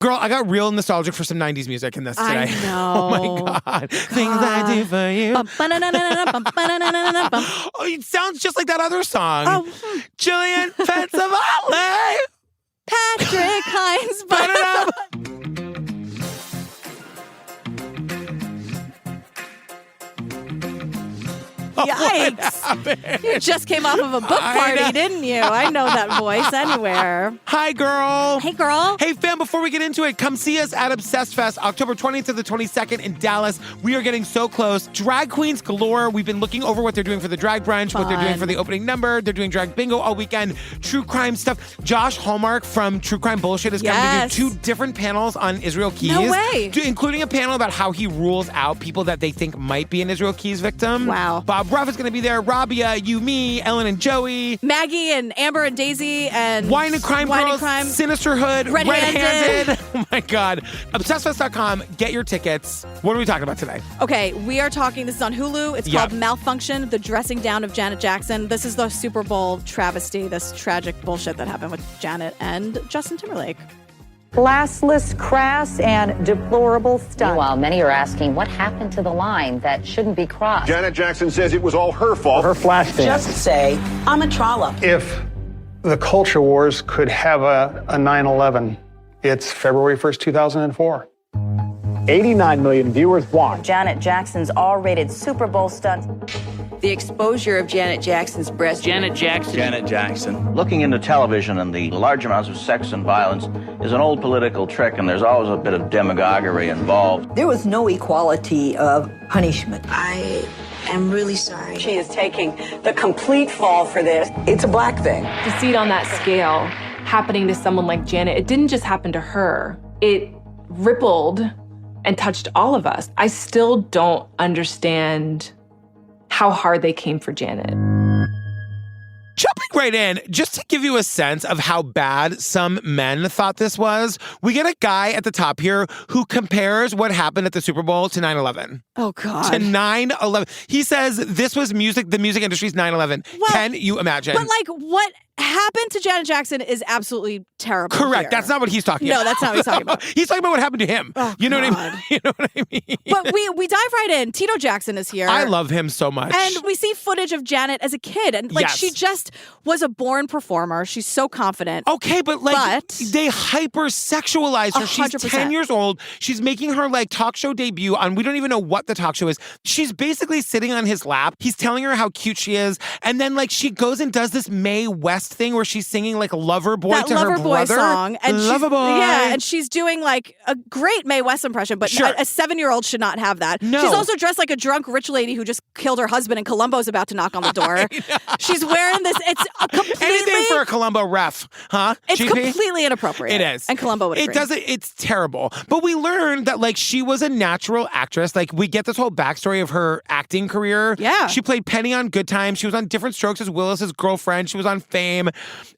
Girl, I got real nostalgic for some 90s music in this today. I know. Oh my God. Things I do for you. Oh, it sounds just like that other song. Oh. Jillian Pensavalle. Patrick Hines. Yikes. You just came off of a book party, didn't you? I know that voice anywhere. Hi, girl. Hey, girl. Hey, fam, before we get into it, come see us at Obsessed Fest, October 20th to the 22nd in Dallas. We are getting so close. Drag queens galore. We've been looking over what they're doing for the drag brunch, what they're doing for the opening number. They're doing drag bingo all weekend, true crime stuff. Josh Hallmark from True Crime Bullshit is coming to do 2 different panels on Israel Keys. No way. Including a panel about how he rules out people that they think might be an Israel Keys victim. Wow. Bob Ruff is going to be there. Rabia, you, me, Ellen and Joey. Maggie and Amber and Daisy and Wine and Crime Girls, Sinisterhood, Red-Handed. Oh my God. ObsessedFest.com. Get your tickets. What are we talking about today? Okay, we are talking, this is on Hulu. It's called Malfunction, the dressing down of Janet Jackson. This is the Super Bowl travesty, this tragic bullshit that happened with Janet and Justin Timberlake. Classless, crass, and deplorable stunt. Meanwhile, many are asking what happened to the line that shouldn't be crossed. Janet Jackson says it was all her fault. Her flash dance. Just say, I'm a trollop. If the culture wars could have a 9/11, it's February 1st, 2004. 89 million viewers watched. Janet Jackson's R-rated Super Bowl stunt. The exposure of Janet Jackson's breast. Janet Jackson. Looking into television and the large amounts of sex and violence is an old political trick, and there's always a bit of demagoguery involved. There was no equality of punishment. I am really sorry. She is taking the complete fall for this. It's a black thing. To see it on that scale happening to someone like Janet, it didn't just happen to her. It rippled and touched all of us. I still don't understand how hard they came for Janet. Jumping right in, just to give you a sense of how bad some men thought this was, we get a guy at the top here who compares what happened at the Super Bowl to 9/11. Oh, God. To 9/11. He says this was the music industry's 9/11. Well, can you imagine? But like, what happened to Janet Jackson is absolutely terrible. Correct. Here. That's not what he's talking about. No, that's not what he's talking about. He's talking about what happened to him. Oh, you know God. what I mean? You know what I mean? But we dive right in. Tito Jackson is here. I love him so much. And we see footage of Janet as a kid. And like, she just was a born performer. She's so confident. Okay, but like, they hyper-sexualize her. She's 100%. 10 years old. She's making her like talk show debut on, we don't even know what the talk show is. She's basically sitting on his lap. He's telling her how cute she is. And then like, she goes and does this Mae West thing where she's singing like Lover Boy that to her Lover brother. Boy song. And Lover Boy. Yeah, and she's doing like a great Mae West impression, but Sure. a 7-year-old should not have that. No. She's also dressed like a drunk rich lady who just killed her husband and Columbo's about to knock on the door. She's wearing this, it's a completely... Anything for a Columbo ref, huh? It's GP? completely inappropriate. It is. And Columbo would agree. It doesn't, it's terrible. But we learned that like she was a natural actress. Like we get this whole backstory of her acting career. Yeah. She played Penny on Good Times. She was on Different Strokes as Willis's girlfriend. She was on Fame.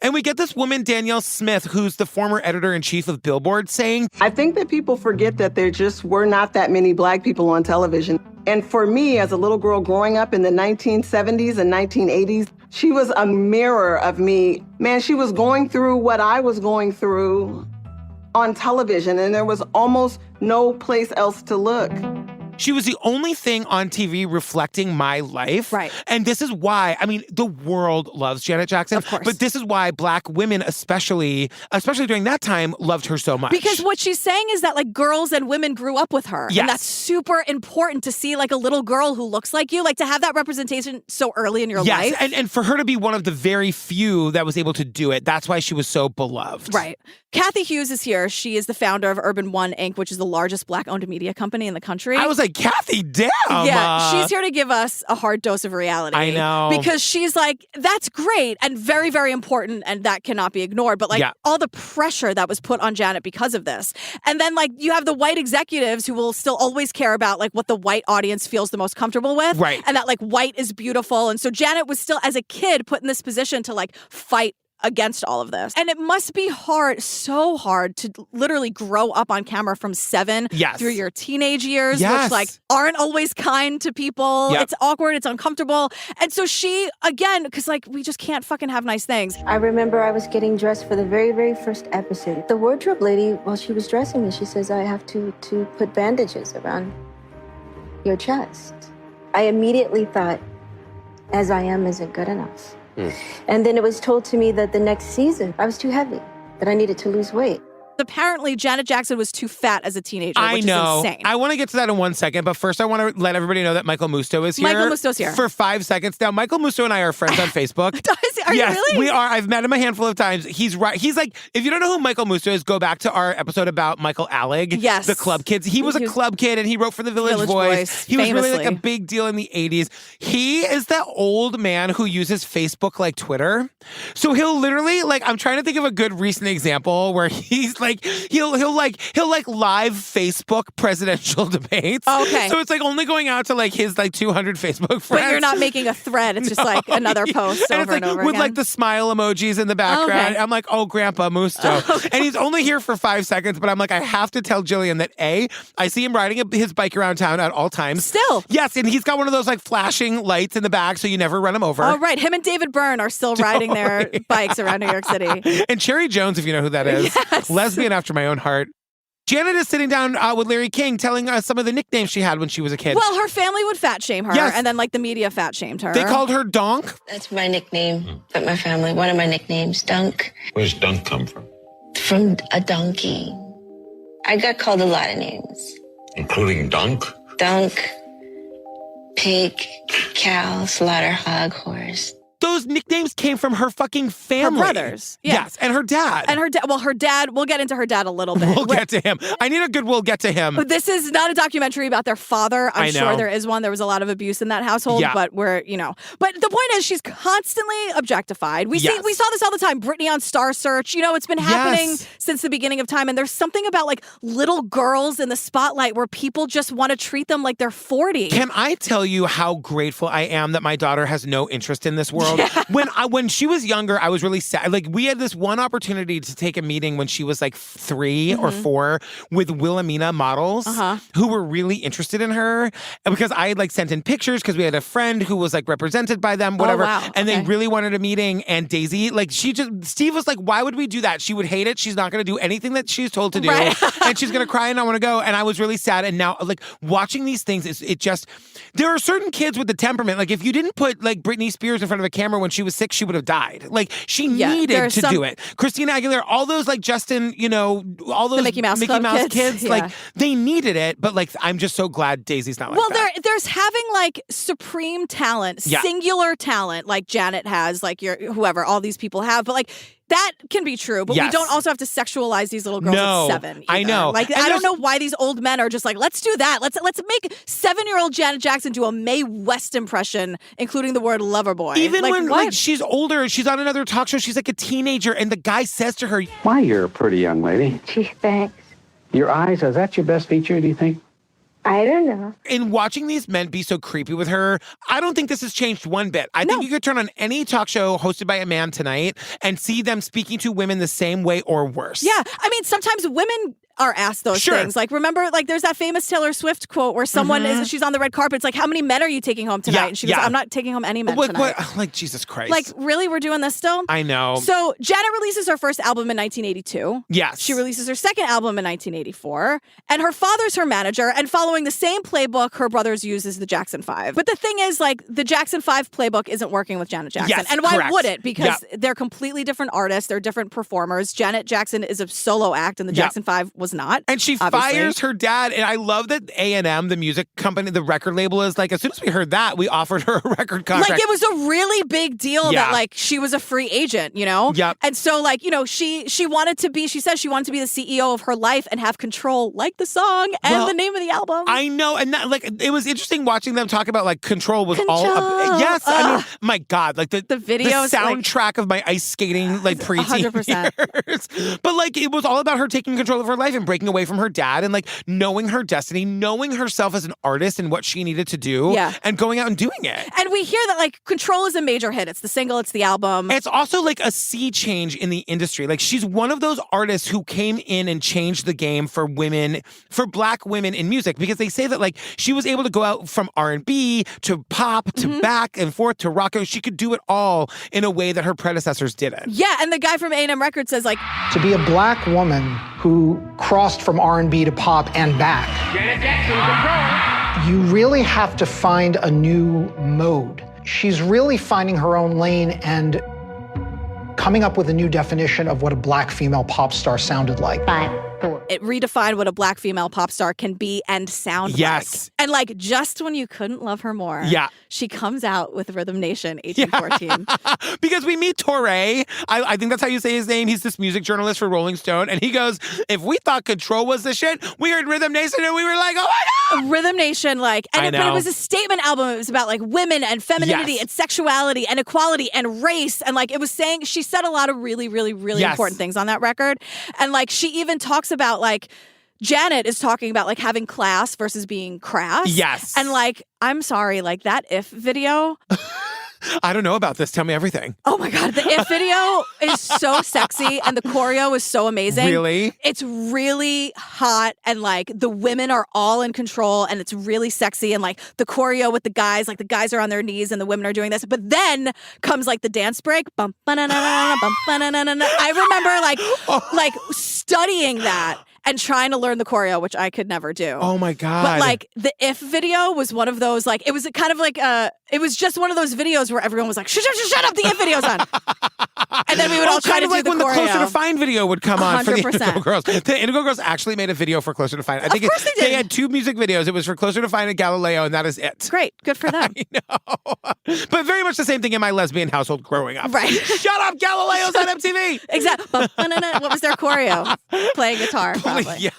And we get this woman, Danielle Smith, who's the former editor-in-chief of Billboard, saying, I think that people forget that there just were not that many black people on television. And for me, as a little girl growing up in the 1970s and 1980s, she was a mirror of me. Man, she was going through what I was going through on television, and there was almost no place else to look. She was the only thing on TV reflecting my life. Right. And this is why, I mean, the world loves Janet Jackson. Of course. But this is why black women especially during that time, loved her so much. Because what she's saying is that like girls and women grew up with her. Yes. And that's super important to see like a little girl who looks like you, like to have that representation so early in your life. And for her to be one of the very few that was able to do it, that's why she was so beloved. Right. Kathy Hughes is here. She is the founder of Urban One Inc., which is the largest black-owned media company in the country. I was like, Kathy, damn. Yeah, she's here to give us a hard dose of reality. I know. Because she's like, that's great and very, very important, and that cannot be ignored. But like all the pressure that was put on Janet because of this. And then like you have the white executives who will still always care about like what the white audience feels the most comfortable with. Right. And that like white is beautiful. And so Janet was still, as a kid, put in this position to like fight against all of this. And it must be hard, so hard to literally grow up on camera from 7 through your teenage years, which like aren't always kind to people. Yep. It's awkward. It's uncomfortable. And so she, again, because like we just can't fucking have nice things. I remember I was getting dressed for the very, very first episode. The wardrobe lady, while she was dressing me, she says, I have to put bandages around your chest. I immediately thought, as I am isn't good enough. And then it was told to me that the next season I was too heavy, that I needed to lose weight. Apparently, Janet Jackson was too fat as a teenager, which is insane. I want to get to that in 1 second, but first I want to let everybody know that Michael Musto is here. Michael Musto's here. For 5 seconds. Now, Michael Musto and I are friends on Facebook. Are you really? We are. I've met him a handful of times. He's right. He's like, if you don't know who Michael Musto is, go back to our episode about Michael Alec. Yes. The club kids. He was a club kid and he wrote for the Village Voice. He famously. was really like a big deal in the 80s. He is that old man who uses Facebook like Twitter. So he'll literally, like, I'm trying to think of a good recent example where he's like, he'll live Facebook presidential debates. Okay. So it's like only going out to like his like 200 Facebook friends. But you're not making a thread. It's just like another post and over it's like, and over with again. like the smile emojis in the background. Okay. I'm like, oh, Grandpa Musto. Okay. And he's only here for 5 seconds, but I'm like, I have to tell Jillian that I see him riding his bike around town at all times. Still. Yes, and he's got one of those like flashing lights in the back so you never run him over. Oh, right. Him and David Byrne are still riding their bikes around New York City. And Cherry Jones, if you know who that is. Yes. Lesbian after my own heart. Janet is sitting down with Larry King telling us some of the nicknames she had when she was a kid. Well, her family would fat shame her, and then like the media fat shamed her. They called her Donk. That's my nickname, but my family, one of my nicknames, Dunk. Where's Dunk come from? From a donkey. I got called a lot of names. Including Dunk? Dunk, pig, cow, slaughter, hog, horse. Those nicknames came from her fucking family. Her brothers. Yeah. Yes, and her dad. Well, her dad, we'll get into her dad a little bit. We'll get to him. I need a good we'll get to him. This is not a documentary about their father. I'm I know. sure there is one. There was a lot of abuse in that household, but But the point is she's constantly objectified. We saw this all the time. Britney on Star Search. It's been happening since the beginning of time. And there's something about like little girls in the spotlight where people just want to treat them like they're 40. Can I tell you how grateful I am that my daughter has no interest in this world? Yeah. When she was younger, I was really sad. Like, we had this one opportunity to take a meeting when she was like 3 or 4 with Wilhelmina models who were really interested in her. And because I had like sent in pictures because we had a friend who was like represented by them, whatever. Oh, wow. And they really wanted a meeting. And Daisy, like Steve was like, why would we do that? She would hate it. She's not going to do anything that she's told to do. Right. And she's going to cry and not want to go. And I was really sad. And now like watching these things, there are certain kids with the temperament. Like if you didn't put like Britney Spears in front of a camera when she was 6, she would have died. Like she needed to do it. Christina Aguilera, all those like Justin, all those Mickey Mouse kids, like they needed it. But like I'm just so glad Daisy's not like that. Well, there's having like supreme talent, singular talent, like Janet has, like whoever, all these people have, but like that can be true, but we don't also have to sexualize these little girls at 7. Either. I know. Like, I don't know why these old men are just like, let's do that. Let's make 7-year-old Janet Jackson do a Mae West impression, including the word lover boy. Even when like she's older, she's on another talk show, she's like a teenager, and the guy says to her, "Why, you're a pretty young lady." Gee, thanks. Your eyes, is that your best feature, do you think? I don't know. In watching these men be so creepy with her, I don't think this has changed one bit. I think you could turn on any talk show hosted by a man tonight and see them speaking to women the same way or worse. Yeah. I mean, sometimes women are asked those things. Like, remember, like, there's that famous Taylor Swift quote where someone she's on the red carpet. It's like, how many men are you taking home tonight? And she goes, I'm not taking home any men tonight. Like, Jesus Christ. Like, really? We're doing this still? I know. So, Janet releases her first album in 1982. Yes. She releases her second album in 1984. And her father's her manager. And following the same playbook her brothers use is the Jackson 5. But the thing is, like, the Jackson 5 playbook isn't working with Janet Jackson. Yes, and why correct. would it? Because they're completely different artists. They're different performers. Janet Jackson is a solo act, and the Jackson 5 was not. And she fires her dad. And I love that A&M, the music company, the record label, is like, as soon as we heard that, we offered her a record contract. Like, it was a really big deal that, like, she was a free agent, Yep. And so, like, she wanted to be, she said she wanted to be the CEO of her life and have control, like the song and the name of the album. I know. And that, like, it was interesting watching them talk about, like, Control was all up. Yes. I mean, my God, like, the videos, the soundtrack of my ice skating, like, preteen 100%. years. But, like, it was all about her taking control of her life. life and breaking away from her dad and like knowing her destiny, knowing herself as an artist and what she needed to do and going out and doing it. And we hear that like Control is a major hit. It's the single, it's the album. It's also like a sea change in the industry. Like she's one of those artists who came in and changed the game for women, for Black women in music, because they say that like she was able to go out from R&B to pop to back and forth to rock. She could do it all in a way that her predecessors didn't. Yeah, and the guy from A&M Records says like, to be a Black woman who crossed from R&B to pop and back, Janet Jackson, you really have to find a new mode. She's really finding her own lane and coming up with a new definition of what a Black female pop star sounded like. 5, 4. It redefined what a Black female pop star can be and sound like. And like, just when you couldn't love her more, she comes out with Rhythm Nation 1814. Because we meet Torre. I think that's how you say his name. He's this music journalist for Rolling Stone. And he goes, if we thought Control was the shit, we heard Rhythm Nation and we were like, oh my God! Rhythm Nation, like, but it was a statement album. It was about like women and femininity and sexuality and equality and race. And like, it was saying, she said a lot of really, really, really important things on that record. And like, she even talks about like, Janet is talking about like having class versus being crass. Yes. And like, I'm sorry, like that If video. I don't know about this. Tell me everything. Oh my God. The If video is so sexy and the choreo is so amazing. Really? It's really hot and like the women are all in control and it's really sexy and like the choreo with the guys, like the guys are on their knees and the women are doing this. But then comes like the dance break. Bum, ba-na-na-na-na, bum, ba-na-na-na-na. I remember like studying that and trying to learn the choreo, which I could never do. Oh my God. But like the If video was one of those, like, it was kind of like, it was just one of those videos where everyone was like, shut up, the If video's on. And then we would all try to do like the when choreo. the Closer to Fine video would come on 100%. for the Indigo Girls. The Indigo Girls actually made a video for Closer to Fine. I think of course they did. They had 2 music videos. It was for Closer to Fine and Galileo, and that is it. Great. Good for them. I know. But very much the same thing in my lesbian household growing up. Right. Shut up, Galileo's on MTV. Exactly. What was their choreo? Playing guitar, probably. Yeah.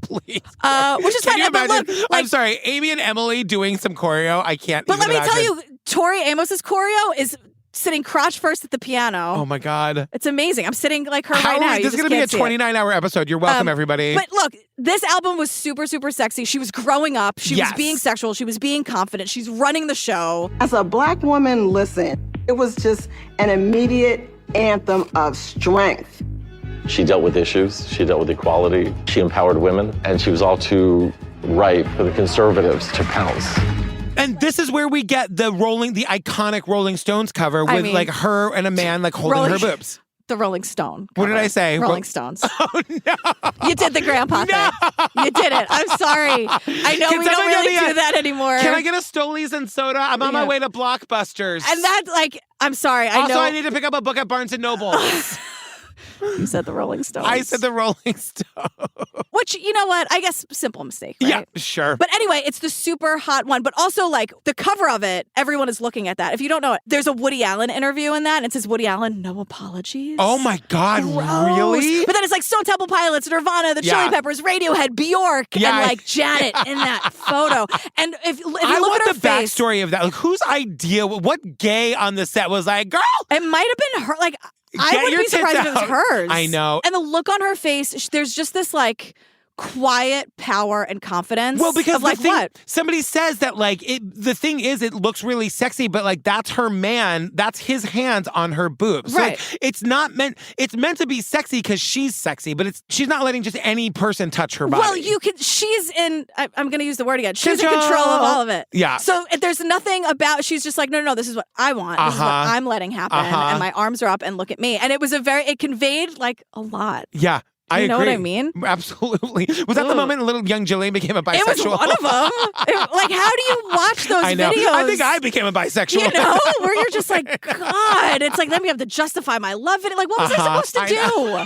Please. Which is Can fine. you But imagine? look, I'm sorry, Amy and Emily doing some choreo. I can't. But even let me tell imagine. you, Tori Amos's choreo is sitting crotch first at the piano. Oh my God. It's amazing. I'm sitting like her right now. This is going to be a 29-hour episode. You're welcome, everybody. But look, this album was super, super sexy. She was growing up. She was being sexual. She was being confident. She's running the show. As a Black woman, listen, it was just an immediate anthem of strength. She dealt with issues. She dealt with equality. She empowered women. And she was all too right for the conservatives to pounce. And this is where we get the iconic Rolling Stones cover with like her and a man like holding her boobs. The Rolling Stone What cover. did I say? Rolling Stones. Oh, no. You did the grandpa thing. You did it. I'm sorry. I know we don't really do that anymore. Can I get a Stolies and soda? I'm on my way to Blockbusters. And that's like, I'm sorry. I know. I need to pick up a book at Barnes & Noble. You said the Rolling Stones. I said the Rolling Stones. Which, you know what? I guess simple mistake, right? Yeah, sure. But anyway, it's the super hot one. But also, like, the cover of it, everyone is looking at that. If you don't know it, there's a Woody Allen interview in that, and it says, Woody Allen, no apologies. Oh my God, Gross. really? But then it's like Stone Temple Pilots, Nirvana, the Chili Peppers, Radiohead, Bjork, and like Janet in that photo. And if you look at her want the face, backstory of that. Like, whose idea, what gay on the set was like, girl? It might have been her. Like, I wouldn't be surprised if it was hers. I know. And the look on her face, there's just this like quiet power and confidence. Well, because of like what? Somebody says that like the thing is it looks really sexy, but like that's her man, that's his hands on her boobs. Right. So, like, it's meant to be sexy because she's sexy, but she's not letting just any person touch her body. Well, she's in, I'm going to use the word again. She's in control of all of it. Yeah. So there's nothing about, she's just like, no, this is what I want. This is what I'm letting happen. And my arms are up and look at me. And it was it conveyed like a lot. Yeah. I You know agree. what I mean? Absolutely. Was that the moment little young Jillian became a bisexual? It was one of them. Like, how do you watch those I know. videos? I think I became a bisexual. You know, where you're just like, God, it's like, then we have to justify my love video. Like, what was I supposed to do?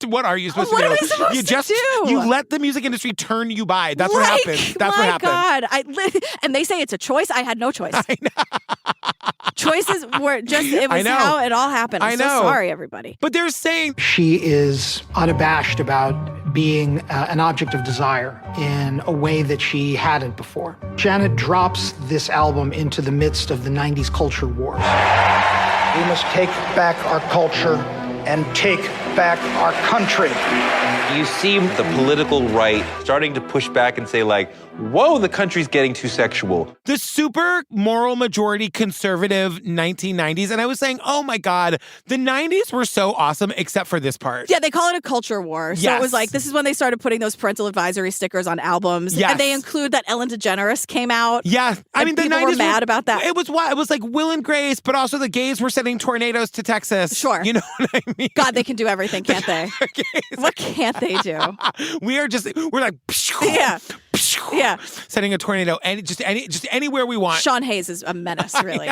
What are you supposed What to do? am I supposed to do? You let the music industry turn you by. That's what happens. That's what happens. My God. And they say it's a choice. I had no choice. I know. Choices were just, it was how it all happened. I'm so sorry, everybody. But they're saying she is unabashed about being an object of desire in a way that she hadn't before. Janet drops this album into the midst of the 90s culture wars. We must take back our culture and take back our country. You see the political right starting to push back and say, like, whoa, the country's getting too sexual. The super moral majority conservative 1990s. And I was saying, oh my God, the 90s were so awesome except for this part. Yeah, they call it a culture war. So Yes. it was like, this is when they started putting those parental advisory stickers on albums. Yes. And they include that Ellen DeGeneres came out. Yeah. I mean, the people 90s were mad about that. It was wild. It was like Will and Grace, but also the gays were sending tornadoes to Texas. Sure. You know what I mean? God, they can do everything, can't they? What can't they do? We're like, Yeah. Yeah. Sending a tornado just anywhere we want. Sean Hayes is a menace, really.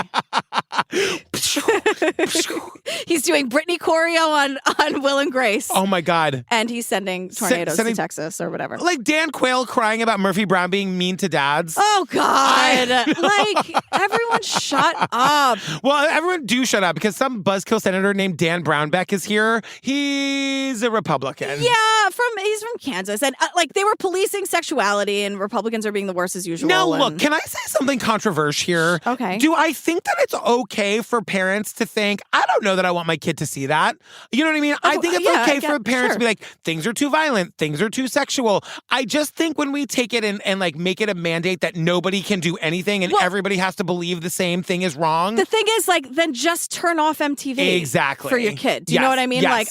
He's doing Britney choreo on Will and Grace. Oh my God. And he's sending tornadoes to Texas or whatever. Like Dan Quayle crying about Murphy Brown being mean to dads. Oh God. Like, everyone shut up. Well, everyone do shut up because some buzzkill senator named Dan Brownback is here. He's a Republican. Yeah, he's from Kansas. And like, they were policing sexuality and Republicans are being the worst as usual. Now, look, can I say something controversial here? Okay. Do I think that it's okay for parents to think, I don't know that I want my kid to see that? You know what I mean? I think it's okay for parents to be like, things are too violent, things are too sexual. I just think when we take it and like make it a mandate that nobody can do anything and everybody has to believe the same thing is wrong. The thing is, like, then just turn off MTV. Exactly. For your kid. Do you know what I mean? Yes.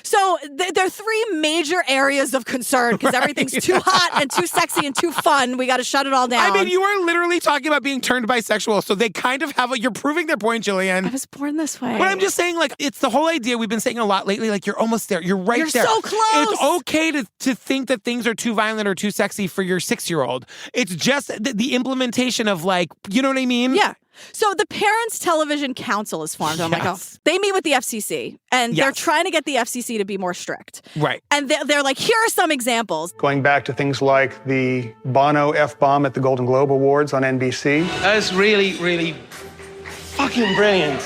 So there are three major areas of concern because everything's too hot and too sexy and too fun. We got to shut it all down. I mean, you are literally talking about being turned bisexual, so they kind of have you're proving their point, Jillian. I was born this way. But I'm just saying, like, it's the whole idea we've been saying a lot lately, like, you're almost there. You're right there. You're so close. It's okay to think that things are too violent or too sexy for your 6-year-old. It's just the implementation of, like, you know what I mean? Yeah. So the Parents Television Council is formed. I'm like, oh, they meet with the FCC and they're trying to get the FCC to be more strict. Right. And they're like, here are some examples. Going back to things like the Bono F-bomb at the Golden Globe Awards on NBC. That's really, really fucking brilliant.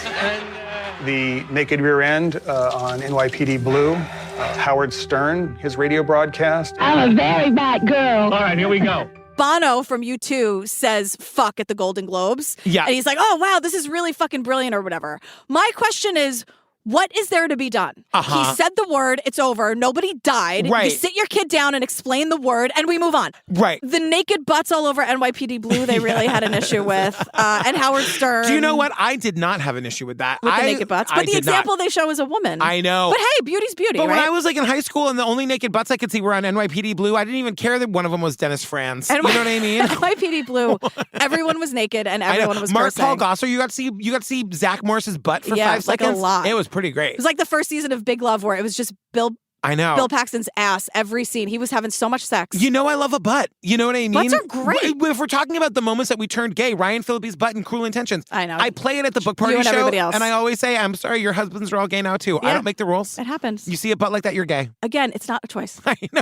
The naked rear end on NYPD Blue. Howard Stern, his radio broadcast. I'm a very bad girl. All right, here we go. Bono from U2 says fuck at the Golden Globes. Yeah. And he's like, oh, wow, this is really fucking brilliant or whatever. My question is, what is there to be done? He said the word, it's over, nobody died. Right. You sit your kid down and explain the word, and we move on. Right. The naked butts all over NYPD Blue, they really had an issue with. And Howard Stern. Do you know what? I did not have an issue with that. With the naked butts. But the example they show is a woman. I know. But hey, beauty's beauty, But right? when I was like in high school and the only naked butts I could see were on NYPD Blue, I didn't even care that one of them was Dennis Franz. You know what I mean? NYPD Blue, everyone was naked and everyone was Mark Paul cursing. Gosser, you got to see Zach Morris's butt for 5 like seconds. a lot. It was pretty great. It was like the first season of Big Love where it was just Bill Paxton's ass every scene. He was having so much sex. You know I love a butt. You know what I mean? Butts are great. If we're talking about the moments that we turned gay, Ryan Phillippe's butt in Cruel Intentions. I know. I play it at the book party You and show, everybody else. and I always say, I'm sorry, your husbands are all gay now too. Yeah. I don't make the rules. It happens. You see a butt like that, you're gay. Again, it's not a choice. I know.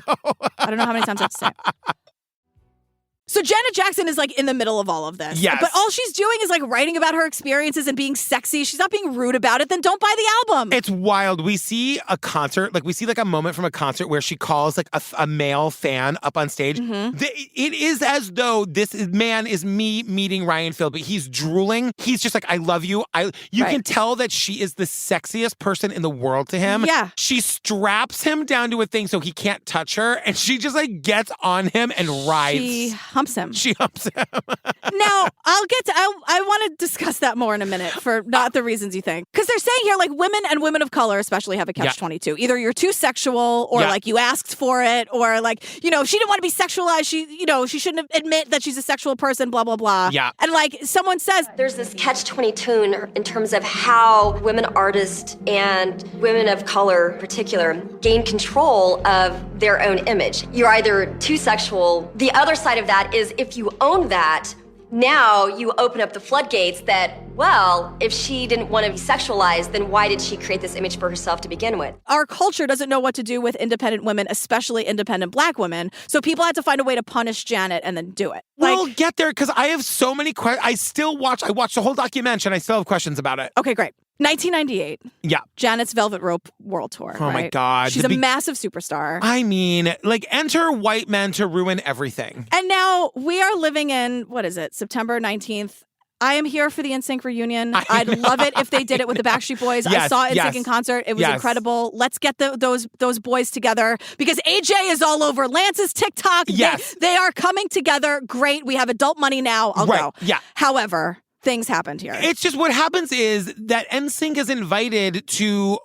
I don't know how many times I have to say it. So Janet Jackson is like in the middle of all of this. Yes. But all she's doing is like writing about her experiences and being sexy. She's not being rude about it. Then don't buy the album. It's wild. We see a concert, like we see like a moment from a concert where she calls like a male fan up on stage. Mm-hmm. It is as though this man is me meeting Ryan Phillippe. He's drooling. He's just like, I love you. You can tell that she is the sexiest person in the world to him. Yeah. She straps him down to a thing so he can't touch her. And she just like gets on him and rides. She humps him. She humps him. Now, I want to discuss that more in a minute for not the reasons you think. Because they're saying here, like, women and women of color especially have a catch-22. Either you're too sexual or like you asked for it or like, you know, if she didn't want to be sexualized, she shouldn't admit that she's a sexual person, blah, blah, blah. Yeah. And like someone says, there's this catch-22 in terms of how women artists and women of color in particular gain control of their own image. You're either too sexual. The other side of that is if you own that, now you open up the floodgates that, well, if she didn't want to be sexualized, then why did she create this image for herself to begin with? Our culture doesn't know what to do with independent women, especially independent Black women. So people had to find a way to punish Janet and then do it. We'll get there because I have so many questions. I watched the whole documentary and I still have questions about it. Okay, great. 1998. Yeah. Janet's Velvet Rope World Tour. Oh my God. She's a massive superstar. I mean, like, enter white men to ruin everything. And now we are living in, what is it, September 19th. I am here for the NSYNC reunion. I'd love it if they did it with the Backstreet Boys. Yes, I saw NSYNC yes. in concert. It was Yes. incredible. Let's get those boys together because AJ is all over Lance's TikTok. Yes. They are coming together. Great. We have adult money now. I'll go. Yeah. However, things happened here. It's just what happens is that NSYNC is invited to,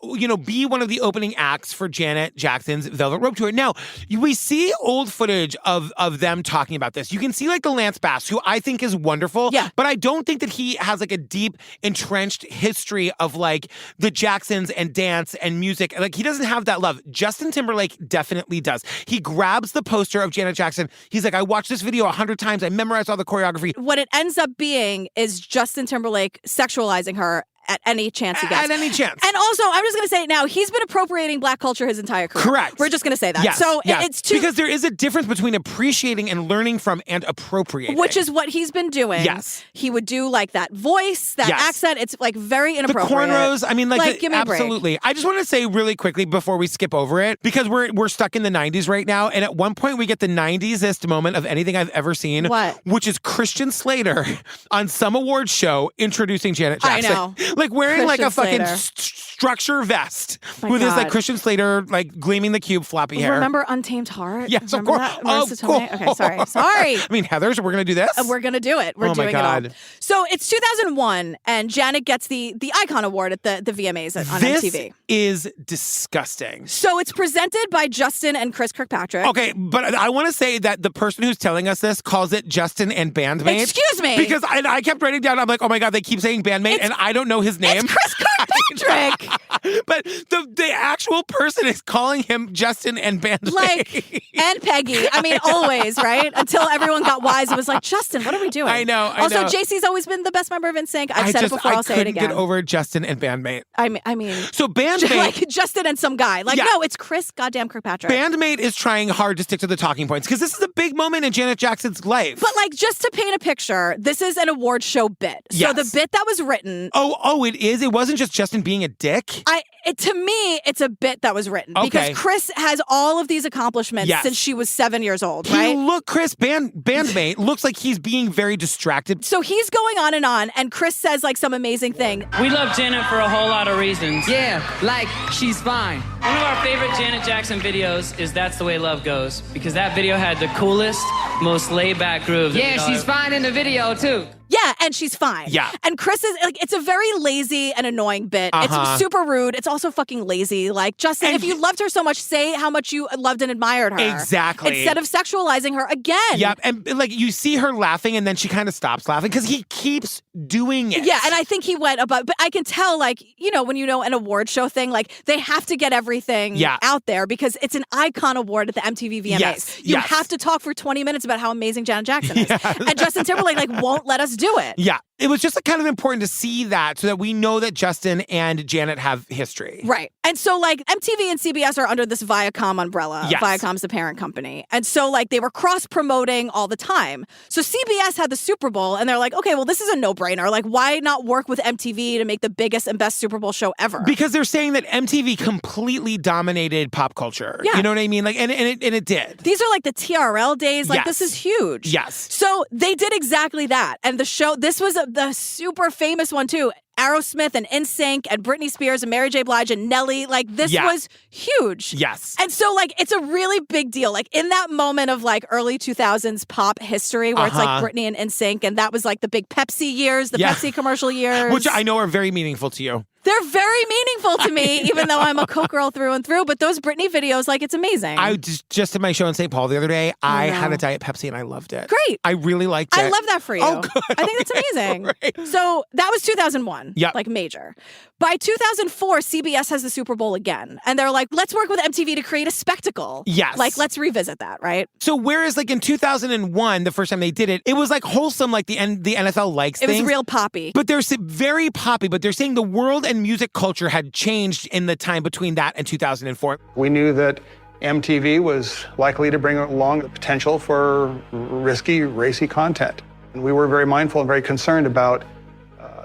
be one of the opening acts for Janet Jackson's Velvet Rope Tour. Now, we see old footage of them talking about this. You can see like the Lance Bass, who I think is wonderful. Yeah. But I don't think that he has like a deep, entrenched history of like the Jacksons and dance and music. Like he doesn't have that love. Justin Timberlake definitely does. He grabs the poster of Janet Jackson. He's like, I watched this video 100 times. I memorized all the choreography. What it ends up being is Justin Timberlake sexualizing her at any chance he gets. At any chance. And also, I'm just going to say it now, he's been appropriating Black culture his entire career. Correct. We're just going to say that. Yes, So yes. it's too... Because there is a difference between appreciating and learning from and appropriating. Which is what he's been doing. Yes. He would do like that voice, that Yes. accent. It's like very The inappropriate. cornrows, I mean, give me a break. absolutely. I just want to say really quickly before we skip over it, because we're stuck in the 90s right now, and at one point we get the 90s-est moment of anything I've ever seen. What? Which is Christian Slater on some awards show introducing Janet Jackson. I know. Like wearing like a Christian fucking Slater. structure vest My with his like God. Christian Slater like gleaming the cube floppy hair. Remember Untamed Heart? Yes, of Remember course. that? Marissa Tomei? Okay, sorry. I mean, Heather's, we're going to do this? We're going to do it. We're Oh my doing God. it all. So it's 2001, and Janet gets the Icon Award at the VMAs on This MTV. is disgusting. So it's presented by Justin and Chris Kirkpatrick. Okay, but I want to say that the person who's telling us this calls it Justin and Bandmate. Excuse me. Because I kept writing down, I'm like, oh my God, they keep saying Bandmate, and I don't know his name. It's Chris Kirkpatrick. But the actual person is calling him Justin and Bandmate. Like, and Peggy. I mean, always, right? Until everyone got wise and was like, Justin, what are we doing? I know. Also, JC's always been the best member of NSYNC. I've said it before, I'll say it couldn't again. get over Justin and Bandmate. I mean, So Bandmate... like Justin and some guy. Like, Yeah. no, it's Chris goddamn Kirkpatrick. Bandmate is trying hard to stick to the talking points because this is a big moment in Janet Jackson's life. But like, just to paint a picture, this is an award show bit. So Yes. the bit that was written... Oh, it is? It wasn't just Justin being a dick? To me, it's a bit that was written. Okay. Because Chris has all of these accomplishments Yes. since she was 7 years old, He right? Chris Bandmate looks like he's being very distracted. So he's going on, and Chris says like some amazing thing. We love Janet for a whole lot of reasons. Yeah, like she's fine. One of our favorite Janet Jackson videos is That's the Way Love Goes, because that video had the coolest, most laid-back groove. Yeah, she's fine in the video, too. Yeah, and she's fine. Yeah. And Chris is like, it's a very lazy and annoying bit. Uh-huh. It's super rude. It's also fucking lazy. Like, Justin, if you loved her so much, say how much you loved and admired her. Exactly. Instead of sexualizing her again. Yep. And like you see her laughing and then she kind of stops laughing because he keeps doing it. Yeah, and I think he went above, but I can tell, like, when you know an award show thing, like, they have to get everything out there because it's an icon award at the MTV VMAs. Yes, You yes. have to talk for 20 minutes about how amazing Janet Jackson is. And Justin Timberlake, like, won't let us do it. Yeah. It was just kind of important to see that so that we know that Justin and Janet have history. Right. And so, like, MTV and CBS are under this Viacom umbrella. Yes. Viacom's the parent company. And so, like, they were cross-promoting all the time. So CBS had the Super Bowl, and they're like, okay, well, this is a no-brainer. Like, why not work with MTV to make the biggest and best Super Bowl show ever? Because they're saying that MTV completely dominated pop culture. Yeah. You know what I mean? Like, and it did. These are like the TRL days. Like, Yes. this is huge. Yes. So they did exactly that. And the show, this was the super famous one, too. Aerosmith and NSYNC and Britney Spears and Mary J. Blige and Nelly. Like, this was huge. Yes. And so, like, it's a really big deal. Like, in that moment of, like, early 2000s pop history where it's, like, Britney and NSYNC, and that was, like, the big Pepsi years, the Pepsi commercial years. Which I know are very meaningful to you. They're very meaningful to me, even though I'm a Coke girl through and through. But those Britney videos, like, it's amazing. I just at my show in St. Paul the other day, I had a Diet Pepsi and I loved it. Great. I really liked it. I love that for you. Oh, good. I think that's amazing. So that was 2001. Yep. Like, major. By 2004, CBS has the Super Bowl again. And they're like, let's work with MTV to create a spectacle. Yes. Like, let's revisit that, right? So whereas like in 2001, the first time they did it, it was like wholesome, like the NFL likes It things. was real poppy. But they're very poppy, but they're saying the world and music culture had changed in the time between that and 2004. We knew that MTV was likely to bring along the potential for risky, racy content. And we were very mindful and very concerned about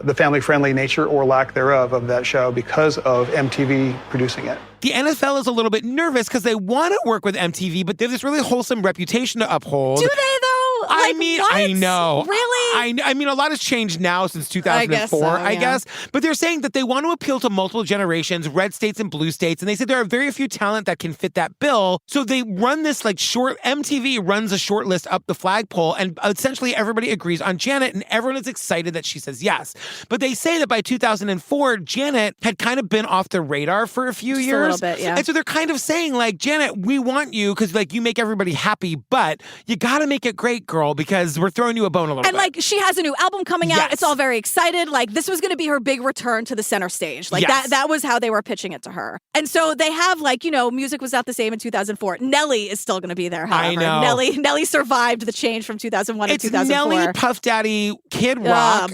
the family-friendly nature or lack thereof of that show because of MTV producing it. The NFL is a little bit nervous because they want to work with MTV, but they have this really wholesome reputation to uphold. Do they, though? I Like, mean, what? I know. Really? I mean, a lot has changed now since 2004, I guess. But they're saying that they want to appeal to multiple generations, red states and blue states. And they said there are very few talent that can fit that bill. So they run this like short, MTV runs a short list up the flagpole. And essentially everybody agrees on Janet. And everyone is excited that she says yes. But they say that by 2004, Janet had kind of been off the radar for a few years. A little bit, yeah. And so they're kind of saying like, Janet, we want you because like you make everybody happy, but you got to make it great, girl, because we're throwing you a bone a little bit. And like she has a new album coming out. It's all very excited. Like this was going to be her big return to the center stage. Like that was how they were pitching it to her. And so they have like, you know, music was not the same in 2004. Nelly is still going to be there, however. I know. Nelly survived the change from 2001 to 2004. Nelly, Puff Daddy, Kid Rock,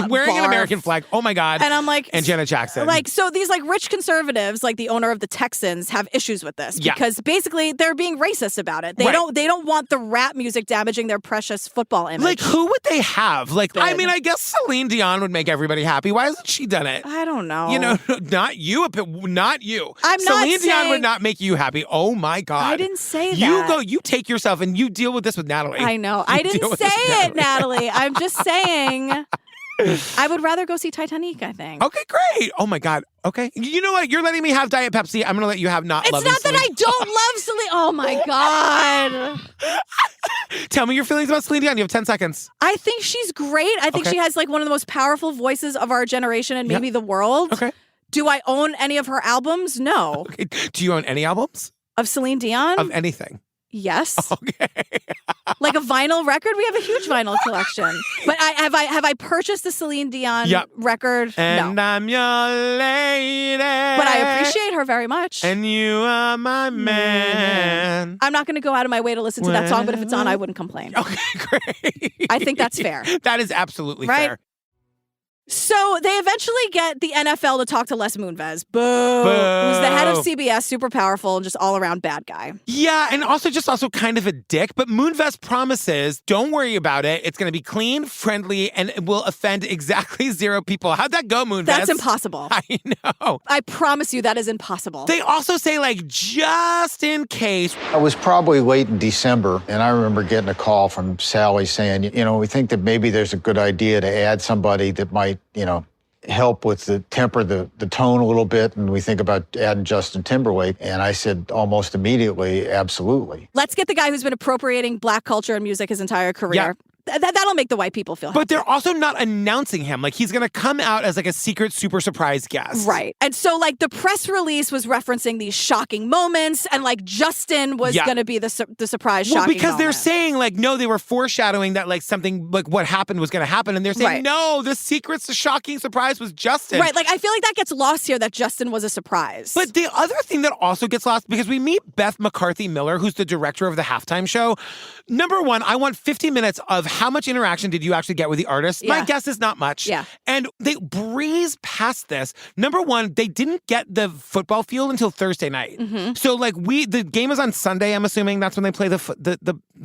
wearing an American flag. Oh my God. And I'm like, and Janet Jackson. Like, so these like rich conservatives, like the owner of the Texans, have issues with this because basically they're being racist about it. They don't want the rap music damaging their precious football image. Like, who would they have? Like, I mean, I guess Celine Dion would make everybody happy. Why hasn't she done it? I don't know. You know, not you. Not you. Celine Dion would not make you happy. Oh my God. I didn't say that. You take yourself and you deal with this with Natalie. I know. I didn't say it, Natalie. I'm just saying. I would rather go see Titanic, I think. Okay, great. Oh my God. Okay. You know what? You're letting me have Diet Pepsi. I'm going to let you have not It's loving not Celine. that I don't love Celine. Oh my God. Tell me your feelings about Celine Dion. You have 10 seconds. I think she's great. I think she has like one of the most powerful voices of our generation and maybe the world. Okay. Do I own any of her albums? No. Okay. Do you own any albums? Of Celine Dion? Of anything? Yes. Okay. Like a vinyl record? We have a huge vinyl collection. But have I purchased the Celine Dion record? And no. I'm your lady. But I appreciate her very much. And you are my man. I'm not going to go out of my way to listen to that song, but if it's on, I wouldn't complain. Okay, great. I think that's fair. That is absolutely fair. So they eventually get the NFL to talk to Les Moonves. Boo. Who's the head of CBS, super powerful, and just all around bad guy. Yeah, and also kind of a dick. But Moonves promises, don't worry about it. It's going to be clean, friendly, and it will offend exactly 0 people. How'd that go, Moonves? That's impossible. I know. I promise you that is impossible. They also say, like, just in case. I was probably late in December, and I remember getting a call from Sally saying, you know, we think that maybe there's a good idea to add somebody that might, you know, help with the tone a little bit. And we think about adding Justin Timberlake. And I said almost immediately, absolutely. Let's get the guy who's been appropriating Black culture and music his entire career. Yeah. That'll make the white people feel happy. But they're also not announcing him. Like, he's going to come out as like a secret super surprise guest. Right. And so like the press release was referencing these shocking moments and like Justin was going to be the surprise shocking because moment. They're saying like, no, they were foreshadowing that like something like what happened was going to happen. And they're saying, no, the shocking surprise was Justin. Right. Like I feel like that gets lost here that Justin was a surprise. But the other thing that also gets lost, because we meet Beth McCarthy Miller, who's the director of the halftime show. Number one, I want 50 minutes of how much interaction did you actually get with the artist? My guess is not much. Yeah. And they breeze past this. Number one, they didn't get the football field until Thursday night. Mm-hmm. So like the game is on Sunday, I'm assuming that's when they play the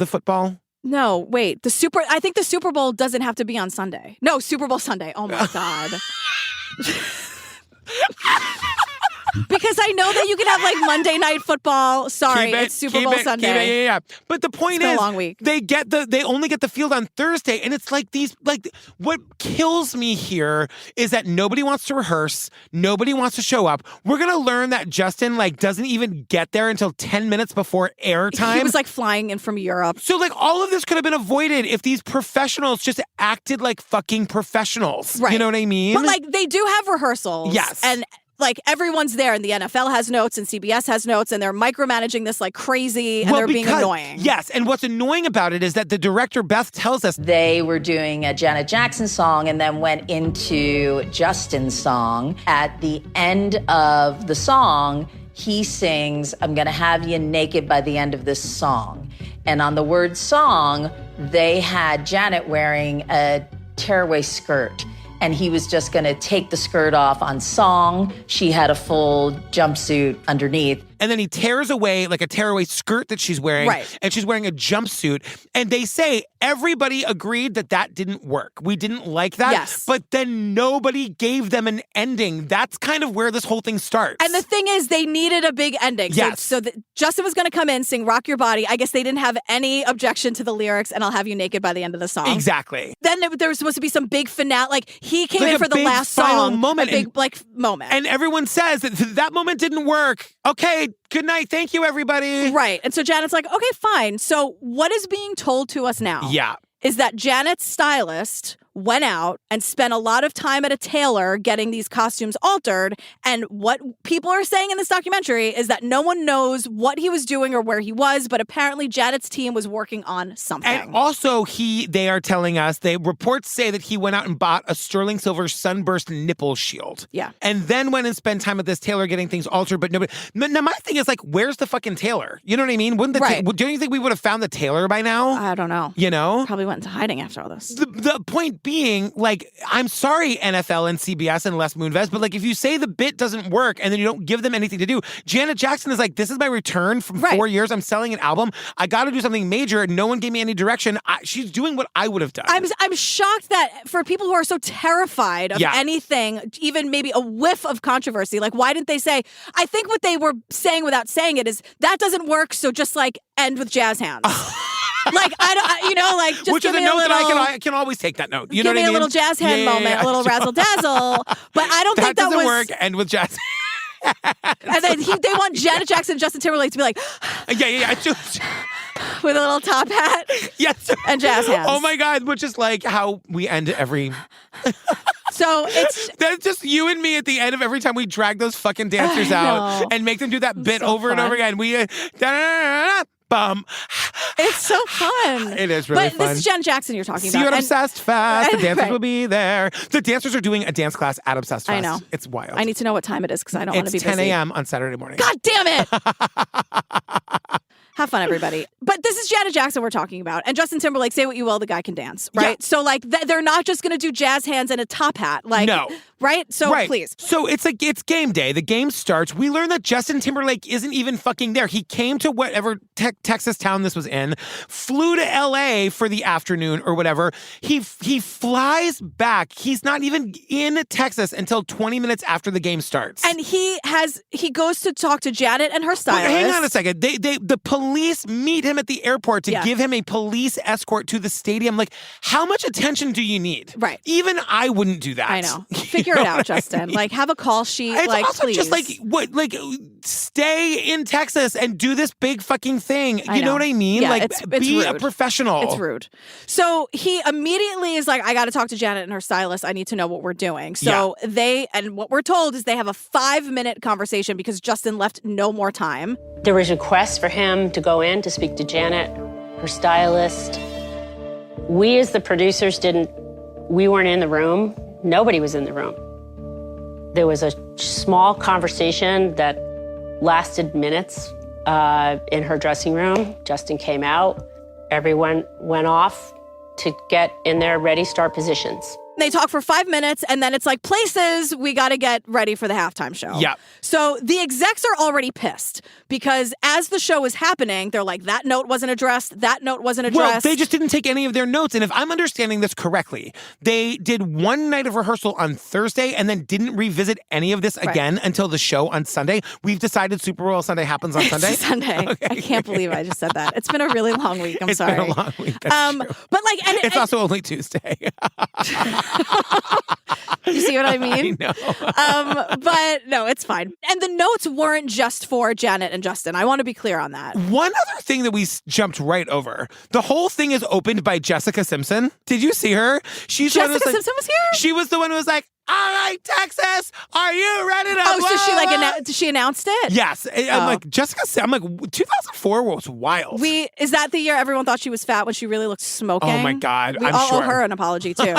football. No, wait. I think the Super Bowl doesn't have to be on Sunday. No, Super Bowl Sunday. Oh my God. Because I know that you can have like Monday Night Football. Sorry, it's Super Bowl Sunday. Yeah. But the point is, a long week. They only get the field on Thursday, and it's like what kills me here is that nobody wants to rehearse, nobody wants to show up. We're gonna learn that Justin like doesn't even get there until 10 minutes before airtime. He was like flying in from Europe. So like all of this could have been avoided if these professionals just acted like fucking professionals. Right. You know what I mean? But like they do have rehearsals. Yes. And like everyone's there and the NFL has notes and CBS has notes and they're micromanaging this like crazy and they're being annoying. Yes. And what's annoying about it is that the director, Beth, tells us they were doing a Janet Jackson song and then went into Justin's song. At the end of the song, he sings, "I'm gonna have you naked by the end of this song." And on the word song, they had Janet wearing a tearaway skirt. And he was just going to take the skirt off on song. She had a full jumpsuit underneath. and then he tears away like a tearaway skirt that she's wearing, and she's wearing a jumpsuit. And they say everybody agreed that didn't work. We didn't like that. Yes. But then nobody gave them an ending. That's kind of where this whole thing starts. And the thing is, they needed a big ending. Yes. So Justin was going to come in, sing Rock Your Body. I guess they didn't have any objection to the lyrics, and I'll have you naked by the end of the song. Exactly. Then there was supposed to be some big finale. Like, he came Like in for the big last final song. moment. A big, moment. And everyone says that moment didn't work. Okay, good night. Thank you, everybody. Right. And so Janet's like, okay, fine. So what is being told to us now? Yeah. Is that Janet's stylist went out and spent a lot of time at a tailor getting these costumes altered. And what people are saying in this documentary is that no one knows what he was doing or where he was, but apparently Janet's team was working on something. And also, they are telling us, reports say that he went out and bought a sterling silver sunburst nipple shield. Yeah. And then went and spent time at this tailor getting things altered, but nobody. Now, my thing is, like, where's the fucking tailor? You know what I mean? Wouldn't don't you think we would have found the tailor by now? I don't know. You know? Probably went into hiding after all this. The point being, like, I'm sorry, NFL and CBS and Les Moonves, but, like, if you say the bit doesn't work and then you don't give them anything to do, Janet Jackson is like, this is my return from 4 years. I'm selling an album. I got to do something major. No one gave me any direction. She's doing what I would have done. I'm shocked that for people who are so terrified of anything, even maybe a whiff of controversy, like, why didn't they say, I think what they were saying without saying it is, that doesn't work, so just, like, end with jazz hands. Like, just which give is a me note little, that I can always take that note. You know what I mean? Give me a little jazz hand moment, a little razzle dazzle. But I don't think that doesn't was work. End with jazz. And then they want Janet Jackson and Justin Timberlake to be like, yeah. with a little top hat, yes, and jazz hands. Oh my God, which is like how we end every. So that's just you and me at the end of every time we drag those fucking dancers out and make them do that bit over and over again. We bum. It's so fun. It is really fun. But this is Janet Jackson you're talking See about. you at Obsessed Fest. The dancers Right. will be there. The dancers are doing a dance class at Obsessed Fest. I know. It's wild. I need to know what time it is because I don't want to be It's 10 busy. a.m. on Saturday morning. God damn it! Have fun, everybody. But this is Janet Jackson we're talking about. And Justin Timberlake, say what you will, the guy can dance, right? Yeah. So, like, they're not just going to do jazz hands and a top hat. Like, no. Right? So, please. So, it's game day. The game starts. We learn that Justin Timberlake isn't even fucking there. He came to whatever Texas town this was in, flew to L.A. for the afternoon or whatever. He flies back. He's not even in Texas until 20 minutes after the game starts. And he goes to talk to Janet and her stylist. Hang on a second. The police meet him at the airport to give him a police escort to the stadium. Like, how much attention do you need? Right. Even I wouldn't do that. I know. Figure it out, Justin. Like, have a call sheet. It's like, also please. just like, what? Like, stay in Texas and do this big fucking thing. You know what I mean? Yeah, like, it's be rude. a professional. It's rude. So he immediately is like, I got to talk to Janet and her stylist. I need to know what we're doing. So and what we're told is they have a 5-minute conversation because Justin left no more time. There was a request for him to go in to speak to Janet, her stylist. We as the producers we weren't in the room. Nobody was in the room. There was a small conversation that lasted minutes in her dressing room. Justin came out. Everyone went off to get in their ready start positions. They talk for 5 minutes, and then it's like, places, we got to get ready for the halftime show. Yeah. So the execs are already pissed because as the show is happening, they're like, that note wasn't addressed, that note wasn't addressed. Well, they just didn't take any of their notes. And if I'm understanding this correctly, they did one night of rehearsal on Thursday and then didn't revisit any of this again until the show on Sunday. We've decided Superbowl Sunday happens on Sunday. Sunday. Okay. I can't believe I just said that. It's been a really long week. I'm sorry. It's been a long week. That's true. But like, it's also only Tuesday. You see what I mean? I know. But no, it's fine. And the notes weren't just for Janet and Justin. I want to be clear on that. One other thing that we jumped right over. The whole thing is opened by Jessica Simpson. Did you see her? Jessica Simpson was here? She was the one who was like, all right, Texas, are you ready to so she announced it? Yes. I'm like, Jessica, I'm like, 2004 was wild. Is that the year everyone thought she was fat when she really looked smoking? Oh my God, we I'm all sure. owe her an apology too.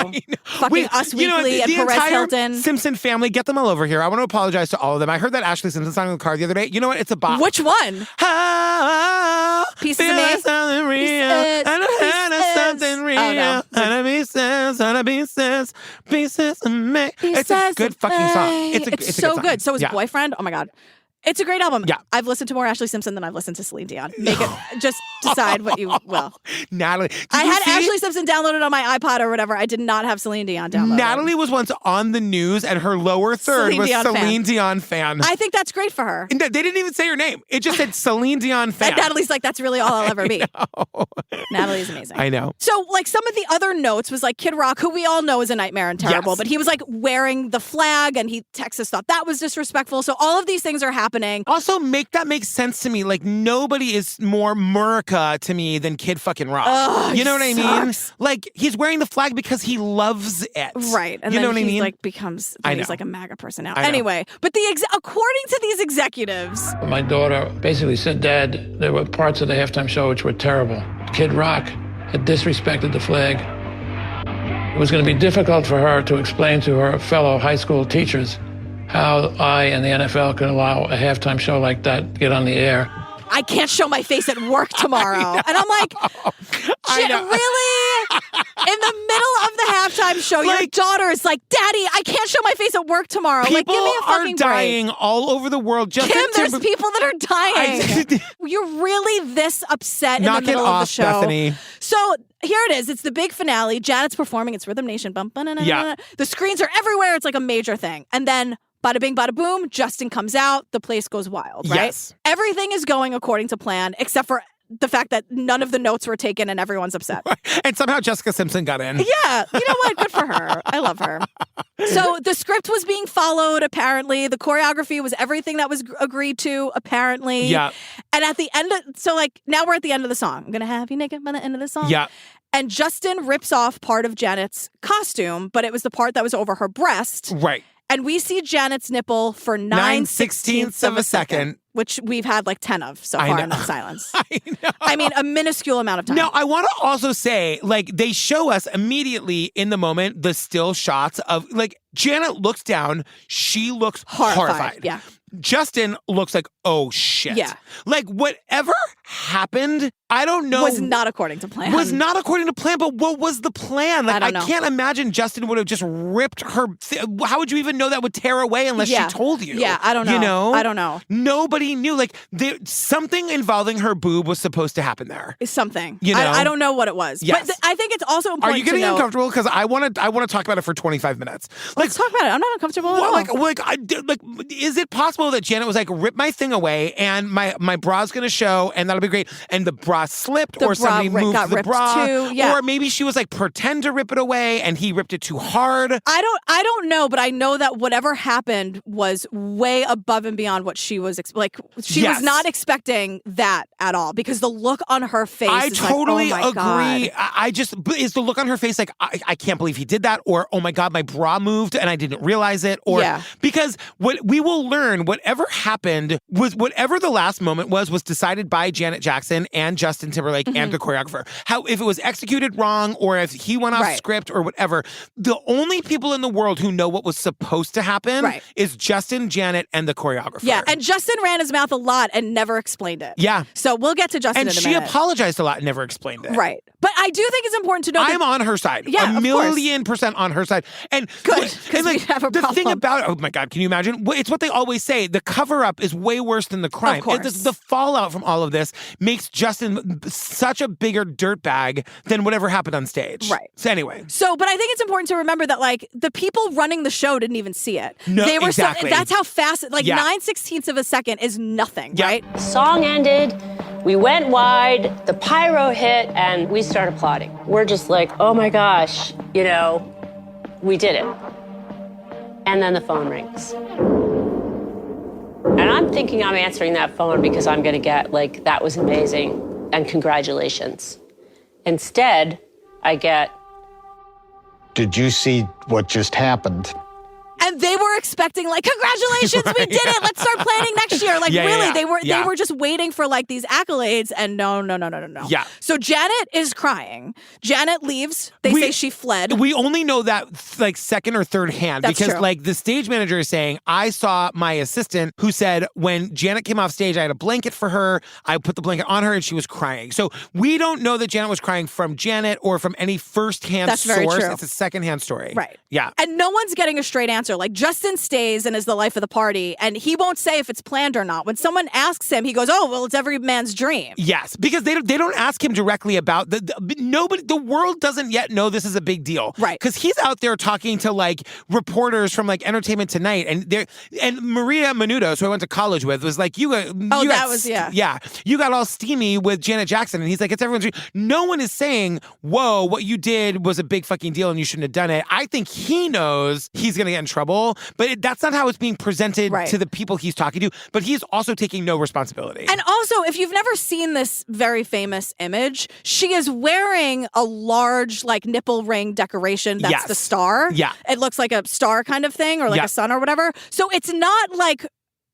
Fucking Us Weekly and the Perez entire Hilton. Simpson family, get them all over here. I want to apologize to all of them. I heard that Ashley Simpson song in the car the other day. You know what? It's a bop. Which one? Pieces of Me? Something real. Something real. Oh, no. Pieces of me. It's a good fucking song. It's so good. good. So his boyfriend, oh my God. It's a great album. Yeah. I've listened to more Ashley Simpson than I've listened to Celine Dion. Make it, just decide what you will. Natalie. I had Ashley Simpson downloaded on my iPod or whatever. I did not have Celine Dion downloaded. Natalie was once on the news and her lower third was Celine Dion fan. I think that's great for her. And they didn't even say her name. It just said Celine Dion fan. And Natalie's like, that's really all I'll ever be. Natalie's amazing. I know. So like some of the other notes was like Kid Rock, who we all know is a nightmare and terrible, but he was like wearing the flag and Texas thought that was disrespectful. So all of these things are happening. Also, make sense to me. Like nobody is more Murica to me than Kid fucking Rock. Ugh, you know what I mean? sucks. Like he's wearing the flag because he loves it. Right. And you then know what I he mean? like becomes, he's like a MAGA person now. I know. Anyway, but according to these executives. My daughter basically said, Dad, there were parts of the halftime show which were terrible. Kid Rock had disrespected the flag. It was going to be difficult for her to explain to her fellow high school teachers how I and the NFL could allow a halftime show like that to get on the air. I can't show my face at work tomorrow. And I'm like, really? In the middle of the halftime show, your daughter is like, Daddy, I can't show my face at work tomorrow. Like, give me a fucking People are dying all over the world. Kim, there's people that are dying. You're really this upset in the middle of the show. Bethany. So here it is. It's the big finale. Janet's performing. It's Rhythm Nation. Yeah. The screens are everywhere. It's like a major thing. And then bada bing, bada boom, Justin comes out. The place goes wild, right? Yes. Everything is going according to plan, except for the fact that none of the notes were taken and everyone's upset. And somehow Jessica Simpson got in. Yeah. You know what? Good for her. I love her. So the script was being followed, apparently. The choreography was everything that was agreed to, apparently. Yeah. And at the end now we're at the end of the song. I'm going to have you naked by the end of the song. Yeah. And Justin rips off part of Janet's costume, but it was the part that was over her breast. Right. And we see Janet's nipple for 9/16 of a second, which we've had like 10 of so far in that silence. I mean, a minuscule amount of time. Now, I want to also say, like, they show us immediately in the moment the still shots of, like, Janet looks down. She looks horrified. Yeah. Justin looks like, oh, shit. Yeah. Like, whatever happened, I don't know. Was not according to plan. Was not according to plan, but what was the plan? Like, I don't know. can't imagine Justin would have just ripped her. How would you even know that would tear away unless she told you? Yeah, I don't know. You know? I don't know. Nobody knew. Like, something involving her boob was supposed to happen there. Something. You know? I don't know what it was. Yes. But I think it's also important Are you getting to know. uncomfortable? Because I want to talk about it for 25 minutes. Like, Let's talk about it. I'm not uncomfortable at all. Like, is it possible that Janet was like, rip my thing away and my bra's going to show and that'll be great. And the bra slipped or somebody moved the bra. Too, yeah. Or maybe she was like, pretend to rip it away and he ripped it too hard. I don't know, but I know that whatever happened was way above and beyond what she was she was not expecting that at all because the look on her face I is totally like, oh my agree. God. Is the look on her face like, I can't believe he did that, or oh my God, my bra moved and I didn't realize it, or because what we will learn, whatever happened was whatever the last moment was decided by Janet Jackson and Justin Timberlake and the choreographer. How if it was executed wrong or if he went off script or whatever, the only people in the world who know what was supposed to happen is Justin, Janet, and the choreographer. Yeah, and Justin ran his mouth a lot and never explained it. Yeah. So we'll get to Justin and in a she minute. apologized a lot and never explained it. Right. But I do think it's important to know I'm on her side. Yeah, a million % on her side. And good, because we have a the problem. thing about it, oh my God, can you imagine? It's what they always say. The cover-up is way worse than the crime. Of course. The fallout from all of this makes Justin such a bigger dirtbag than whatever happened on stage. Right. So anyway. So, but I think it's important to remember that, like, the people running the show didn't even see it. No, they were exactly. that's how fast, like, 9/16 of a second is nothing, right? The song ended, we went wide, the pyro hit, and we started applauding. We're just like, oh my gosh, you know, we did it. And then the phone rings. And I'm thinking I'm answering that phone because I'm going to get, like, that was amazing and congratulations. Instead, I get, did you see what just happened? And they were expecting, like, congratulations, we did it. Let's start planning next year. Like, really, they were just waiting for, like, these accolades. And no. Yeah. So Janet is crying. Janet leaves. They say she fled. We only know that like second or third hand because like the stage manager is saying, I saw my assistant who said when Janet came off stage, I had a blanket for her. I put the blanket on her and she was crying. So we don't know that Janet was crying from Janet or from any firsthand source. Very true. It's a secondhand story. Right. Yeah. And no one's getting a straight answer answer. Like, Justin stays and is the life of the party, and he won't say if it's planned or not. When someone asks him, he goes, oh, well, it's every man's dream. Yes, because they don't ask him directly about the world doesn't yet know this is a big deal. Right. Because he's out there talking to like reporters from like Entertainment Tonight, and Maria Menounos, who I went to college with, was like, you got all steamy with Janet Jackson, and he's like, it's everyone's dream. No one is saying, whoa, what you did was a big fucking deal and you shouldn't have done it. I think he knows he's going to get in trouble, but that's not how it's being presented to the people he's talking to. But he's also taking no responsibility. And also, if you've never seen this very famous image, she is wearing a large like nipple ring decoration. That's the star. Yeah. It looks like a star kind of thing, or like a sun or whatever. So it's not like,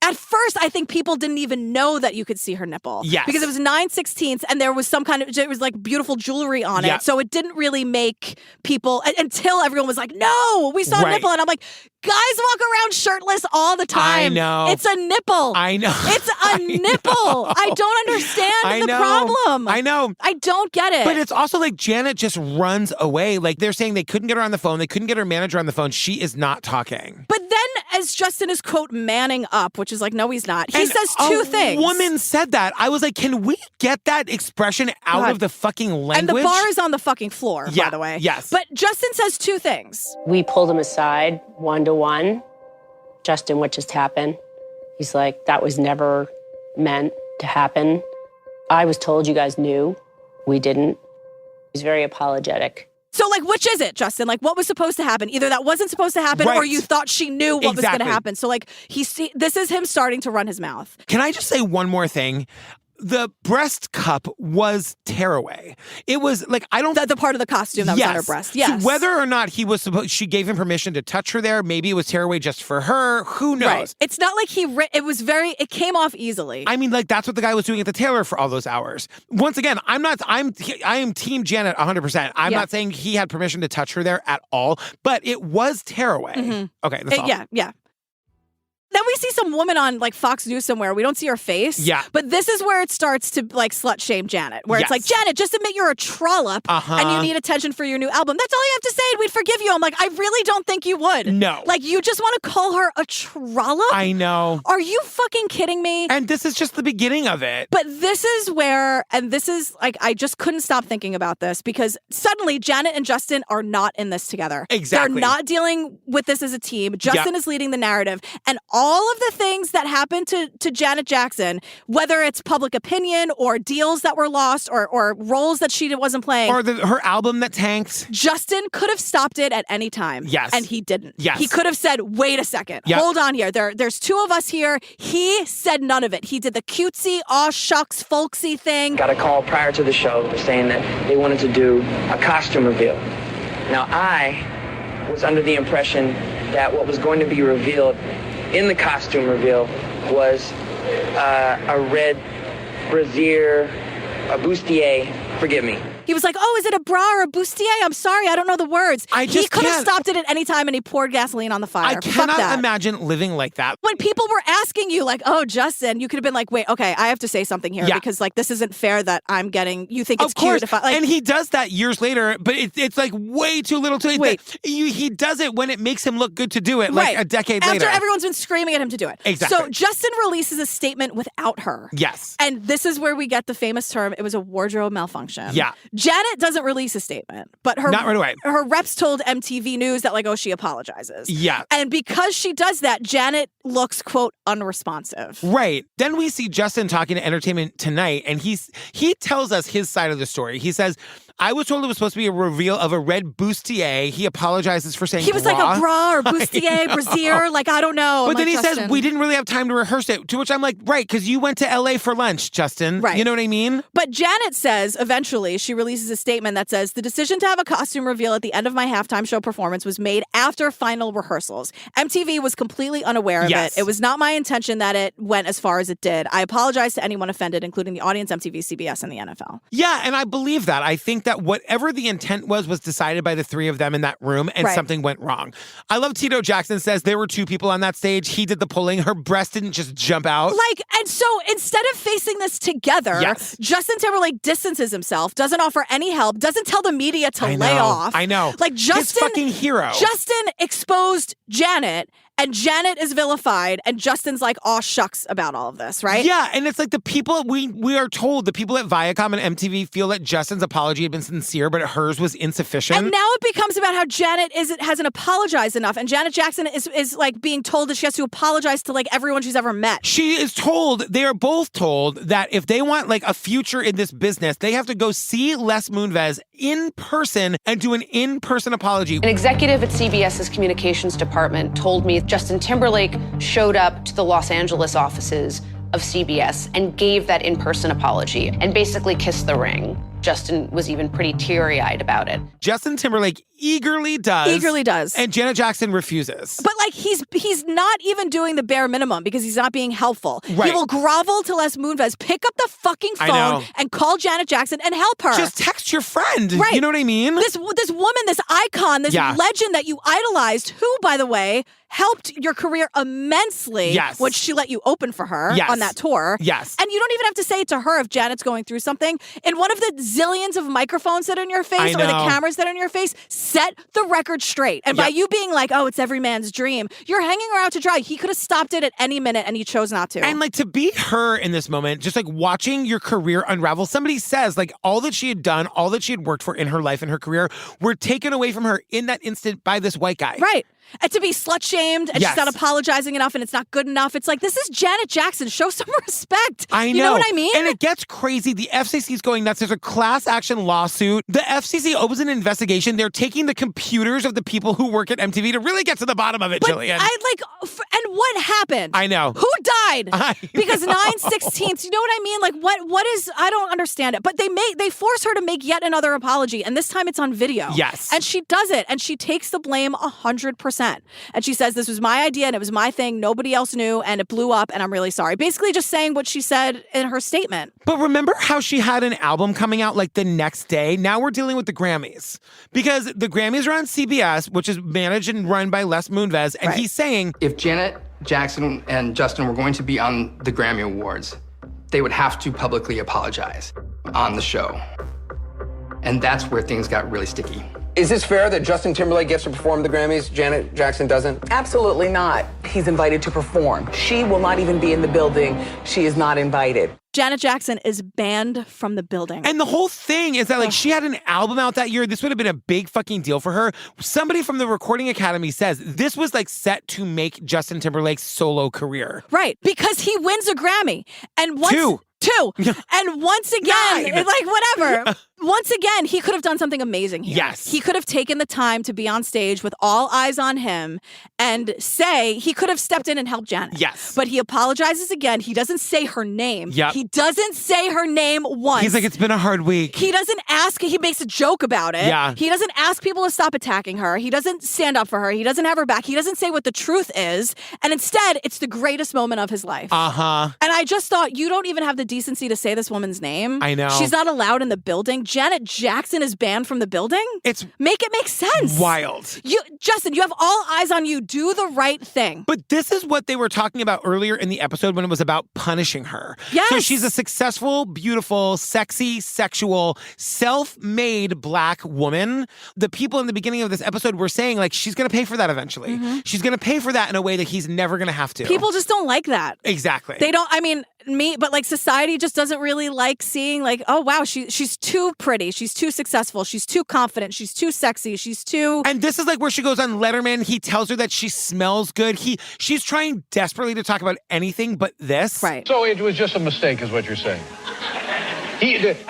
at first, I think people didn't even know that you could see her nipple. Yes. Because it was 9/16 and there was some kind of, it was like beautiful jewelry on it. So it didn't really make people, until everyone was like, no, we saw a nipple. And I'm like, guys walk around shirtless all the time. I know. It's a nipple. I know. It's a nipple. I don't understand the problem. I know. I don't get it. But it's also like Janet just runs away. Like they're saying they couldn't get her on the phone. They couldn't get her manager on the phone. She is not talking. But then as Justin is, quote, manning up, which is like, no, he's not. He says two things. A woman said that. I was like, can we get that expression out of the fucking language? And the bar is on the fucking floor, by the way. Yes. But Justin says two things. We pulled him aside 1-to-1. Justin, what just happened? He's like, that was never meant to happen. I was told you guys knew. We didn't. He's very apologetic. So, like, which is it, Justin? Like, what was supposed to happen? Either that wasn't supposed to happen, or you thought she knew what was going to happen. So, like, this is him starting to run his mouth. Can I just say one more thing? The breast cup was tearaway. It was like, I don't... The part of the costume that was on her breast. Yes. So whether or not she gave him permission to touch her there, maybe it was tearaway just for her. Who knows? Right. It's not like it came off easily. I mean, like, that's what the guy was doing at the tailor for all those hours. Once again, I am team Janet 100%. I'm not saying he had permission to touch her there at all, but it was tearaway. Mm-hmm. Okay, that's all. Yeah. Then we see some woman on like Fox News somewhere. We don't see her face. Yeah. But this is where it starts to like slut shame Janet. Where it's like, Janet, just admit you're a trollop and you need attention for your new album. That's all you have to say and we'd forgive you. I'm like, I really don't think you would. No. Like, you just want to call her a trollop? I know. Are you fucking kidding me? And this is just the beginning of it. But this is where, and this is like, I just couldn't stop thinking about this because suddenly Janet and Justin are not in this together. Exactly. They're not dealing with this as a team. Justin is leading the narrative. And all of the things that happened to Janet Jackson, whether it's public opinion or deals that were lost or roles that she wasn't playing. Or her album that tanked. Justin could have stopped it at any time. Yes. And he didn't. Yes. He could have said, wait a second. Yep. Hold on here. There's two of us here. He said none of it. He did the cutesy, aw shucks, folksy thing. Got a call prior to the show saying that they wanted to do a costume reveal. Now, I was under the impression that what was going to be revealed in the costume reveal was a red brassiere, a bustier, forgive me. He was like, oh, is it a bra or a bustier? I'm sorry, I don't know the words. He could have stopped it at any time and he poured gasoline on the fire. I cannot imagine living like that. When people were asking you like, oh, Justin, you could have been like, wait, okay, I have to say something here because like this isn't fair that I'm getting, you think it's cute. If I, like, and he does that years later, but it's like way too little too late. Wait. He does it when it makes him look good to do it, like a decade later. After everyone's been screaming at him to do it. Exactly. So Justin releases a statement without her. Yes. And this is where we get the famous term, it was a wardrobe malfunction. Yeah. Janet doesn't release a statement, but not right away. Her reps told MTV News that like, oh, she apologizes. Yeah. And because she does that, Janet looks, quote, unresponsive. Right. Then we see Justin talking to Entertainment Tonight, and he tells us his side of the story. He says, I was told it was supposed to be a reveal of a red bustier. He apologizes for saying he was bra. like a bra or bustier, brassiere, like, I don't know. But then he Justin says, we didn't really have time to rehearse it, to which I'm like, right, because you went to LA for lunch, Justin. Right. You know what I mean? But Janet says, eventually, she releases a statement that says, the decision to have a costume reveal at the end of my halftime show performance was made after final rehearsals. MTV was completely unaware of it. It was not my intention that it went as far as it did. I apologize to anyone offended, including the audience, MTV, CBS, and the NFL. Yeah, and I believe that. I think think that whatever the intent was decided by the three of them in that room, and something went wrong. I love Tito Jackson says there were two people on that stage. He did the pulling. Her breast didn't just jump out. And so instead of facing this together, Justin Timberlake distances himself, doesn't offer any help, doesn't tell the media to lay off. I know. Like Justin, his fucking hero. Justin exposed Janet, and Janet is vilified, and Justin's like, aw shucks about all of this, right? Yeah, and it's like the people, we are told, the people at Viacom and MTV feel that Justin's apology had been sincere, but hers was insufficient. And now it becomes about how Janet hasn't apologized enough, and Janet Jackson is like being told that she has to apologize to like everyone she's ever met. She is told, they are both told, that if they want like a future in this business, they have to go see Les Moonves in person and do an in-person apology. An executive at CBS's communications department told me Justin Timberlake showed up to the Los Angeles offices of CBS and gave that in-person apology and basically kissed the ring. Justin was even pretty teary-eyed about it. Justin Timberlake eagerly does. And Janet Jackson refuses. But like he's not even doing the bare minimum because he's not being helpful. Right. He will grovel to Les Moonves, pick up the fucking phone and call Janet Jackson and help her. Just text your friend. Right. You know what I mean? This woman, this icon, this legend that you idolized, who, by the way, helped your career immensely when she let you open for her on that tour. Yes. And you don't even have to say it to her if Janet's going through something. In one of the zillions of microphones that are in your face or the cameras that are in your face, set the record straight. And by you being like, oh, it's every man's dream, you're hanging her out to dry. He could have stopped it at any minute and he chose not to. And like to be her in this moment, just like watching your career unravel, somebody says like all that she had done, all that she had worked for in her life and her career were taken away from her in that instant by this white guy. Right. And to be slut-shamed and she's not apologizing enough and it's not good enough. It's like, this is Janet Jackson. Show some respect. I know. You know what I mean? And it gets crazy. The FCC's going nuts. There's a class action lawsuit. The FCC opens an investigation. They're taking the computers of the people who work at MTV to really get to the bottom of it, Jillian. And what happened? I know. Who died? Because 9/16, you know what I mean? Like, what is, I don't understand it. But they force her to make yet another apology. And this time it's on video. Yes. And she does it. And she takes the blame 100%. And she says, this was my idea and it was my thing. Nobody else knew and it blew up and I'm really sorry. Basically just saying what she said in her statement. But remember how she had an album coming out like the next day? Now we're dealing with the Grammys. Because the Grammys are on CBS, which is managed and run by Les Moonves. And he's saying, if Janet Jackson and Justin were going to be on the Grammy Awards, they would have to publicly apologize on the show. And that's where things got really sticky. Is this fair that Justin Timberlake gets to perform the Grammys, Janet Jackson doesn't? Absolutely not. He's invited to perform. She will not even be in the building. She is not invited. Janet Jackson is banned from the building. And the whole thing is that like she had an album out that year. This would have been a big fucking deal for her. Somebody from the Recording Academy says this was like set to make Justin Timberlake's solo career. Right. Because he wins a Grammy. And once... Two. And once again, like whatever. Once again, he could have done something amazing here. Yes. He could have taken the time to be on stage with all eyes on him and say, he could have stepped in and helped Janet. Yes. But he apologizes again. He doesn't say her name. Yep. He doesn't say her name once. He's like, it's been a hard week. He doesn't ask, he makes a joke about it. Yeah. He doesn't ask people to stop attacking her. He doesn't stand up for her. He doesn't have her back. He doesn't say what the truth is. And instead, it's the greatest moment of his life. Uh-huh. And I just thought, you don't even have the decency to say this woman's name. I know. She's not allowed in the building. Janet Jackson is banned from the building. Make it make sense. Wild. Justin, you have all eyes on you. Do the right thing. But this is what they were talking about earlier in the episode when it was about punishing her. Yes. So she's a successful, beautiful, sexy, sexual, self-made Black woman. The people in the beginning of this episode were saying like she's going to pay for that eventually. Mm-hmm. She's going to pay for that in a way that he's never going to have to. People just don't like that. Exactly. They don't, I mean, but like society just doesn't really like seeing like, oh wow, she's too pretty, she's too successful, she's too confident, she's too sexy, she's too... And this is like where she goes on Letterman. He tells her that she smells good. She's trying desperately to talk about anything but this. Right. So it was just a mistake is what you're saying.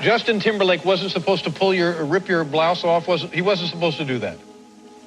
Justin Timberlake wasn't supposed to rip your blouse off. He wasn't supposed to do that.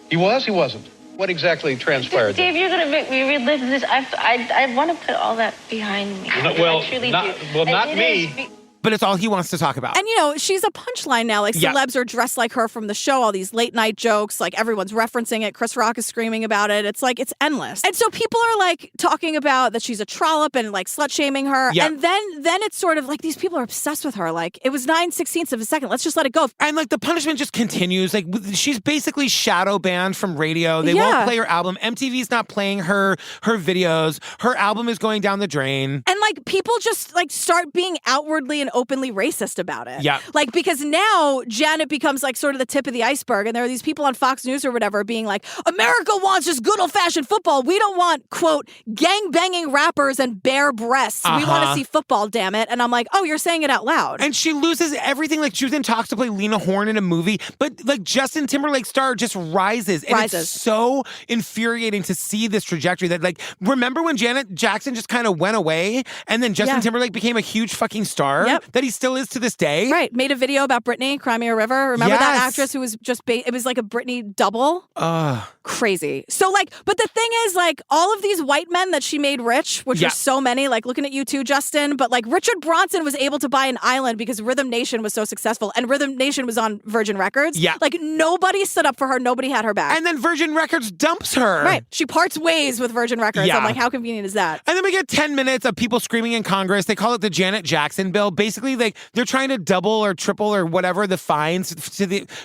He was? He wasn't. What exactly transpired? Dave, you're going to make me relive this. I want to put all that behind me. Well, I truly not, do. well, not me. but it's all he wants to talk about. And, she's a punchline now. Like, celebs are dressed like her from the show, all these late night jokes. Like, everyone's referencing it. Chris Rock is screaming about it. It's like, it's endless. And so people are like talking about that she's a trollop and like slut shaming her. Yep. And then it's sort of like these people are obsessed with her. Like, it was 9/16 of a second. Let's just let it go. And like the punishment just continues. Like, she's basically shadow banned from radio. They won't play her album. MTV's not playing her videos. Her album is going down the drain. And like people just like start being outwardly and openly racist about it. Yeah. Like, because now Janet becomes like sort of the tip of the iceberg. And there are these people on Fox News or whatever being like, America wants just good old fashioned football. We don't want, quote, gang banging rappers and bare breasts. We want to see football, damn it. And I'm like, oh, you're saying it out loud. And she loses everything. Like, she was in talks to play Lena Horne in a movie, but like Justin Timberlake's star just rises. And it's so infuriating to see this trajectory that, like, remember when Janet Jackson just kind of went away and then Justin Timberlake became a huge fucking star that he still is to this day? Right. Made a video about Britney, Cry Me a River. Remember that actress who was just, it was like a Britney double? Crazy. So like, but the thing is, like, all of these white men that she made rich, which are so many, like looking at you too, Justin, but like Richard Bronson was able to buy an island because Rhythm Nation was so successful and Rhythm Nation was on Virgin Records. Yeah. Like, nobody stood up for her. Nobody had her back. And then Virgin Records dumps her. Right. She parts ways with Virgin Records. I'm like, how convenient is that? And then we get 10 minutes of people screaming in Congress. They call it the Janet Jackson bill. Basically, they're trying to double or triple or whatever the fines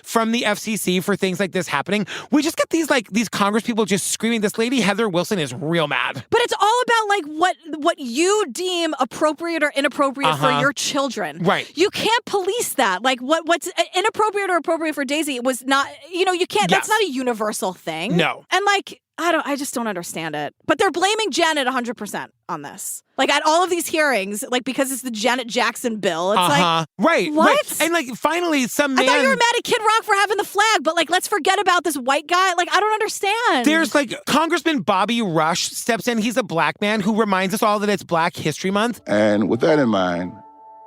from the FCC for things like this happening. We just get these Congress people just screaming. This lady, Heather Wilson, is real mad. But it's all about like what you deem appropriate or inappropriate for your children. Right. You can't police that. Like what's inappropriate or appropriate for Daisy was not, you can't, that's not a universal thing. No. And like, I just don't understand it. But they're blaming Janet 100% on this. Like, at all of these hearings, like, because it's the Janet Jackson bill, it's like, right, what? Right. And like, finally, some man. I thought you were mad at Kid Rock for having the flag, but like, let's forget about this white guy. Like, I don't understand. There's like Congressman Bobby Rush steps in. He's a black man who reminds us all that it's Black History Month. And with that in mind,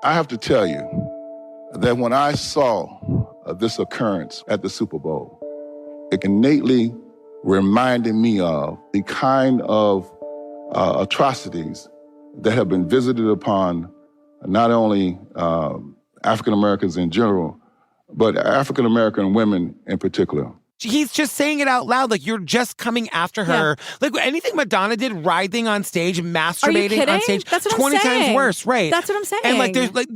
I have to tell you that when I saw this occurrence at the Super Bowl, it innately reminded me of the kind of atrocities that have been visited upon not only African Americans in general, but African American women in particular. He's just saying it out loud, like, you're just coming after her. Like, anything Madonna did, writhing on stage, masturbating on stage, that's what 20 I'm saying. times worse, right? That's what I'm saying. And like, there's like,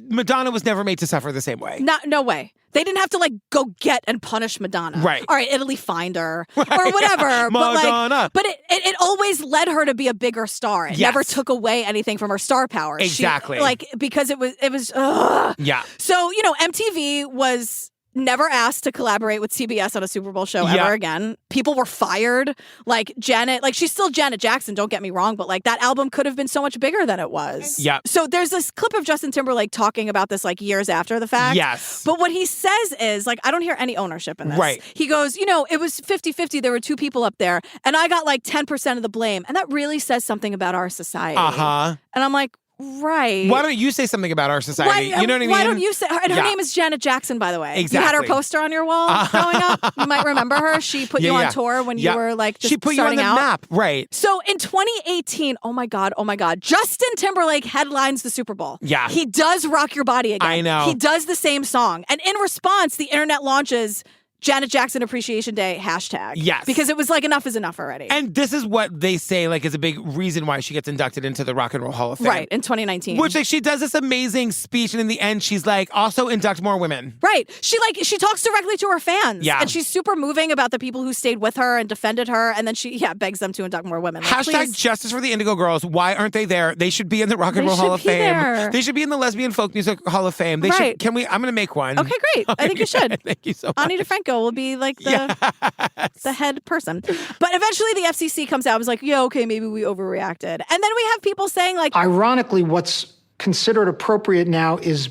Madonna was never made to suffer the same way. No way. They didn't have to like go get and punish Madonna. Right. All right, Italy fined her or whatever. Madonna. But it always led her to be a bigger star. It never took away anything from her star power. Exactly. Because it was ugh. Yeah. So, MTV was never asked to collaborate with CBS on a Super Bowl show ever again. People were fired. Like Janet, like she's still Janet Jackson, don't get me wrong, but like that album could have been so much bigger than it was. Yeah. So there's this clip of Justin Timberlake talking about this like years after the fact. Yes. But what he says is like, I don't hear any ownership in this. Right. He goes, it was 50-50. There were two people up there and I got like 10% of the blame. And that really says something about our society. And I'm like, right. Why don't you say something about our society? You know what I mean? Why don't you say her? And her name is Janet Jackson, by the way. Exactly. You had her poster on your wall growing up. You might remember her. She put you on tour when you were like just she put you on the map, right? So in 2018, oh my God, Justin Timberlake headlines the Super Bowl. Yeah. He does Rock Your Body again. I know. He does the same song. And in response, the internet launches Janet Jackson Appreciation Day #. Yes. Because it was like enough is enough already. And this is what they say like is a big reason why she gets inducted into the Rock and Roll Hall of Fame. Right, in 2019. Which like she does this amazing speech and in the end she's like, also induct more women. Right. She talks directly to her fans. Yeah. And she's super moving about the people who stayed with her and defended her. And then she begs them to induct more women. Like, # Justice for the Indigo Girls. Why aren't they there? They should be in the Rock and Roll Hall of Fame. There. They should be in the Lesbian Folk Music Hall of Fame. They should. I'm going to make one. Okay, great. I think you should. Thank you so much. Ani DeFranco will be like the head person. But eventually the FCC comes out and was like, yeah, okay, maybe we overreacted. And then we have people saying like... Ironically, what's considered appropriate now is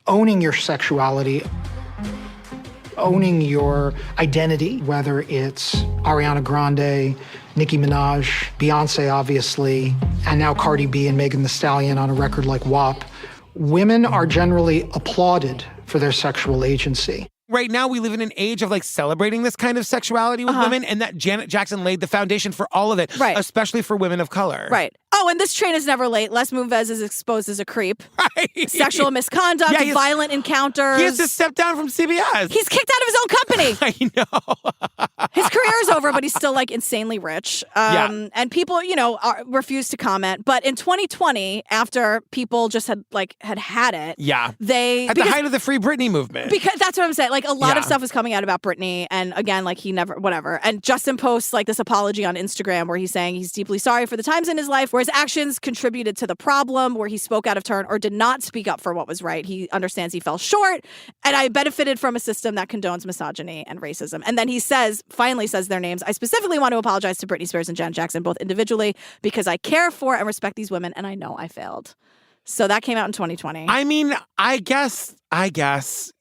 owning your sexuality, owning your identity, whether it's Ariana Grande, Nicki Minaj, Beyonce, obviously, and now Cardi B and Megan Thee Stallion on a record like WAP. Women are generally applauded for their sexual agency. Right now, we live in an age of like celebrating this kind of sexuality with women, and that Janet Jackson laid the foundation for all of it, right? Especially for women of color. Right. Oh, and this train is never late. Les Moonves is exposed as a creep. Right. Sexual misconduct, violent encounters. He has to step down from CBS. He's kicked out of his own company. I know. His career is over, but he's still like insanely rich. And people, refuse to comment. But in 2020, after people just had it. Yeah. At the height of the Free Britney movement. Because that's what I'm saying. Like a lot of stuff was coming out about Britney. And again, like he never, whatever. And Justin posts like this apology on Instagram where he's saying he's deeply sorry for the times in his life where his actions contributed to the problem, where he spoke out of turn or did not speak up for what was right. He understands he fell short. And I benefited from a system that condones misogyny and racism. And then he finally says their names. I specifically want to apologize to Britney Spears and Janet Jackson, both individually, because I care for and respect these women. And I know I failed. So that came out in 2020. I mean, I guess.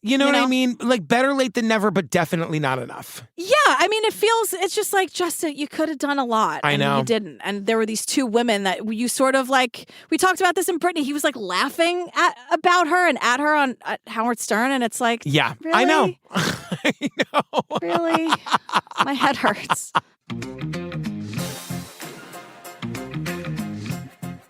You know what I mean? Like, better late than never, but definitely not enough. Yeah, I mean, it's just like, Justin, you could have done a lot. I know. And you didn't. And there were these two women that you sort of like, we talked about this in Britney. He was like laughing about her and at her on Howard Stern. And it's like, yeah, really? I know. Really? My head hurts.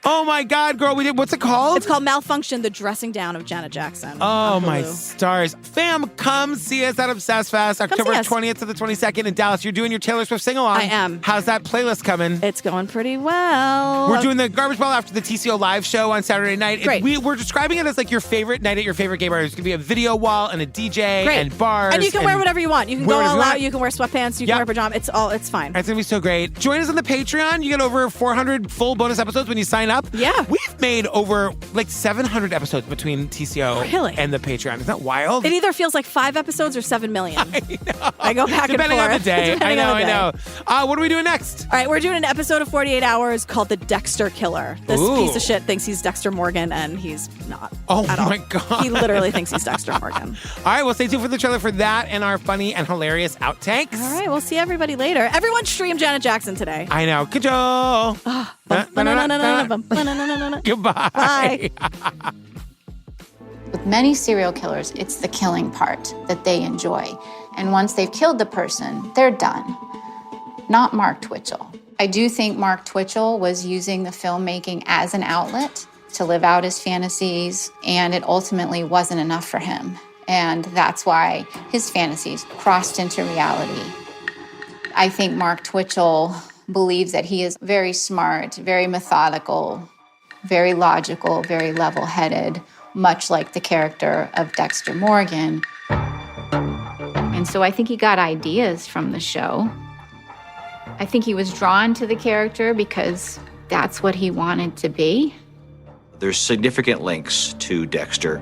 Oh my God, girl, what's it called? It's called Malfunction, the dressing down of Janet Jackson. Oh my stars. Fam, come see us at Obsessed Fest, October 20th to the 22nd in Dallas. You're doing your Taylor Swift sing-along. I am. How's that playlist coming? It's going pretty well. We're doing the Garbage Ball after the TCO live show on Saturday night. Great. We're describing it as like your favorite night at your favorite gay bar. There's going to be a video wall and a DJ and bars. And you can wear whatever you want. You can go all out. You can wear sweatpants. You can wear pajamas. It's fine. It's going to be so great. Join us on the Patreon. You get over 400 full bonus episodes when you sign up. Yeah. We've made over like 700 episodes between TCO and the Patreon. Isn't that wild? It either feels like 5 episodes or 7 million. I know. I go back Depending and forth. on the day. Depending on the day. I know. What are we doing next? All right, we're doing an episode of 48 Hours called The Dexter Killer. This piece of shit thinks he's Dexter Morgan, and he's not. Oh at my all. God. He literally thinks he's Dexter Morgan. All right, well, stay tuned for the trailer for that and our funny and hilarious outtakes. All right, we'll see everybody later. Everyone stream Janet Jackson today. I know. Good job. Goodbye. Bye. With many serial killers, it's the killing part that they enjoy. And once they've killed the person, they're done. Not Mark Twitchell. I do think Mark Twitchell was using the filmmaking as an outlet to live out his fantasies, and it ultimately wasn't enough for him. And that's why his fantasies crossed into reality. I think Mark Twitchell believes that he is very smart, very methodical, very logical, very level-headed, much like the character of Dexter Morgan. And so I think he got ideas from the show. I think he was drawn to the character because that's what he wanted to be. There's significant links to Dexter.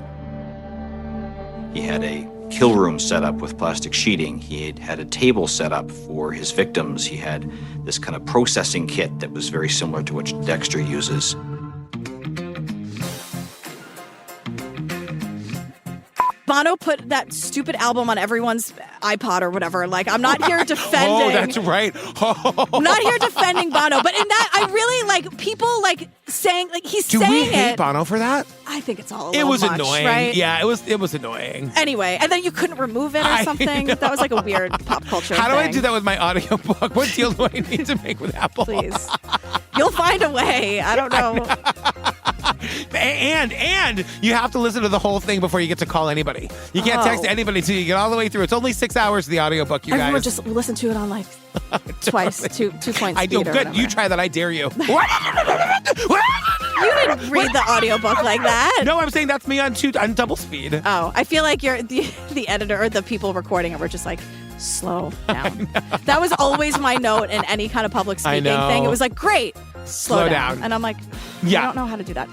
He had a kill room set up with plastic sheeting. He had a table set up for his victims. He had this kind of processing kit that was very similar to what Dexter uses. Bono put that stupid album on everyone's iPod or whatever. Like, I'm not here defending. Oh, that's right. I'm not here defending Bono, but in that, I really like people like saying like he's Do saying we hate it. Bono for that? I think it's all a It little was much, annoying. right? Yeah, it was annoying. Anyway, and then you couldn't remove it or something. That was like a weird pop culture How do I thing. do that with my audiobook? What deal do I need to make with Apple? Please. You'll find a way. I don't know. And you have to listen to the whole thing before you get to call anybody. You can't text anybody until you get all the way through. It's only 6 hours of the audiobook, you Everyone guys. just listen to it on like twice, 2 points. I do. speed or Good. whatever. You try that. I dare you. You didn't read the audiobook like that. No, I'm saying that's me on double speed. Oh, I feel like you're the editor or the people recording it were just like, slow down. That was always my note in any kind of public speaking thing. It was like, great, slow down. And I'm like, I don't know how to do that.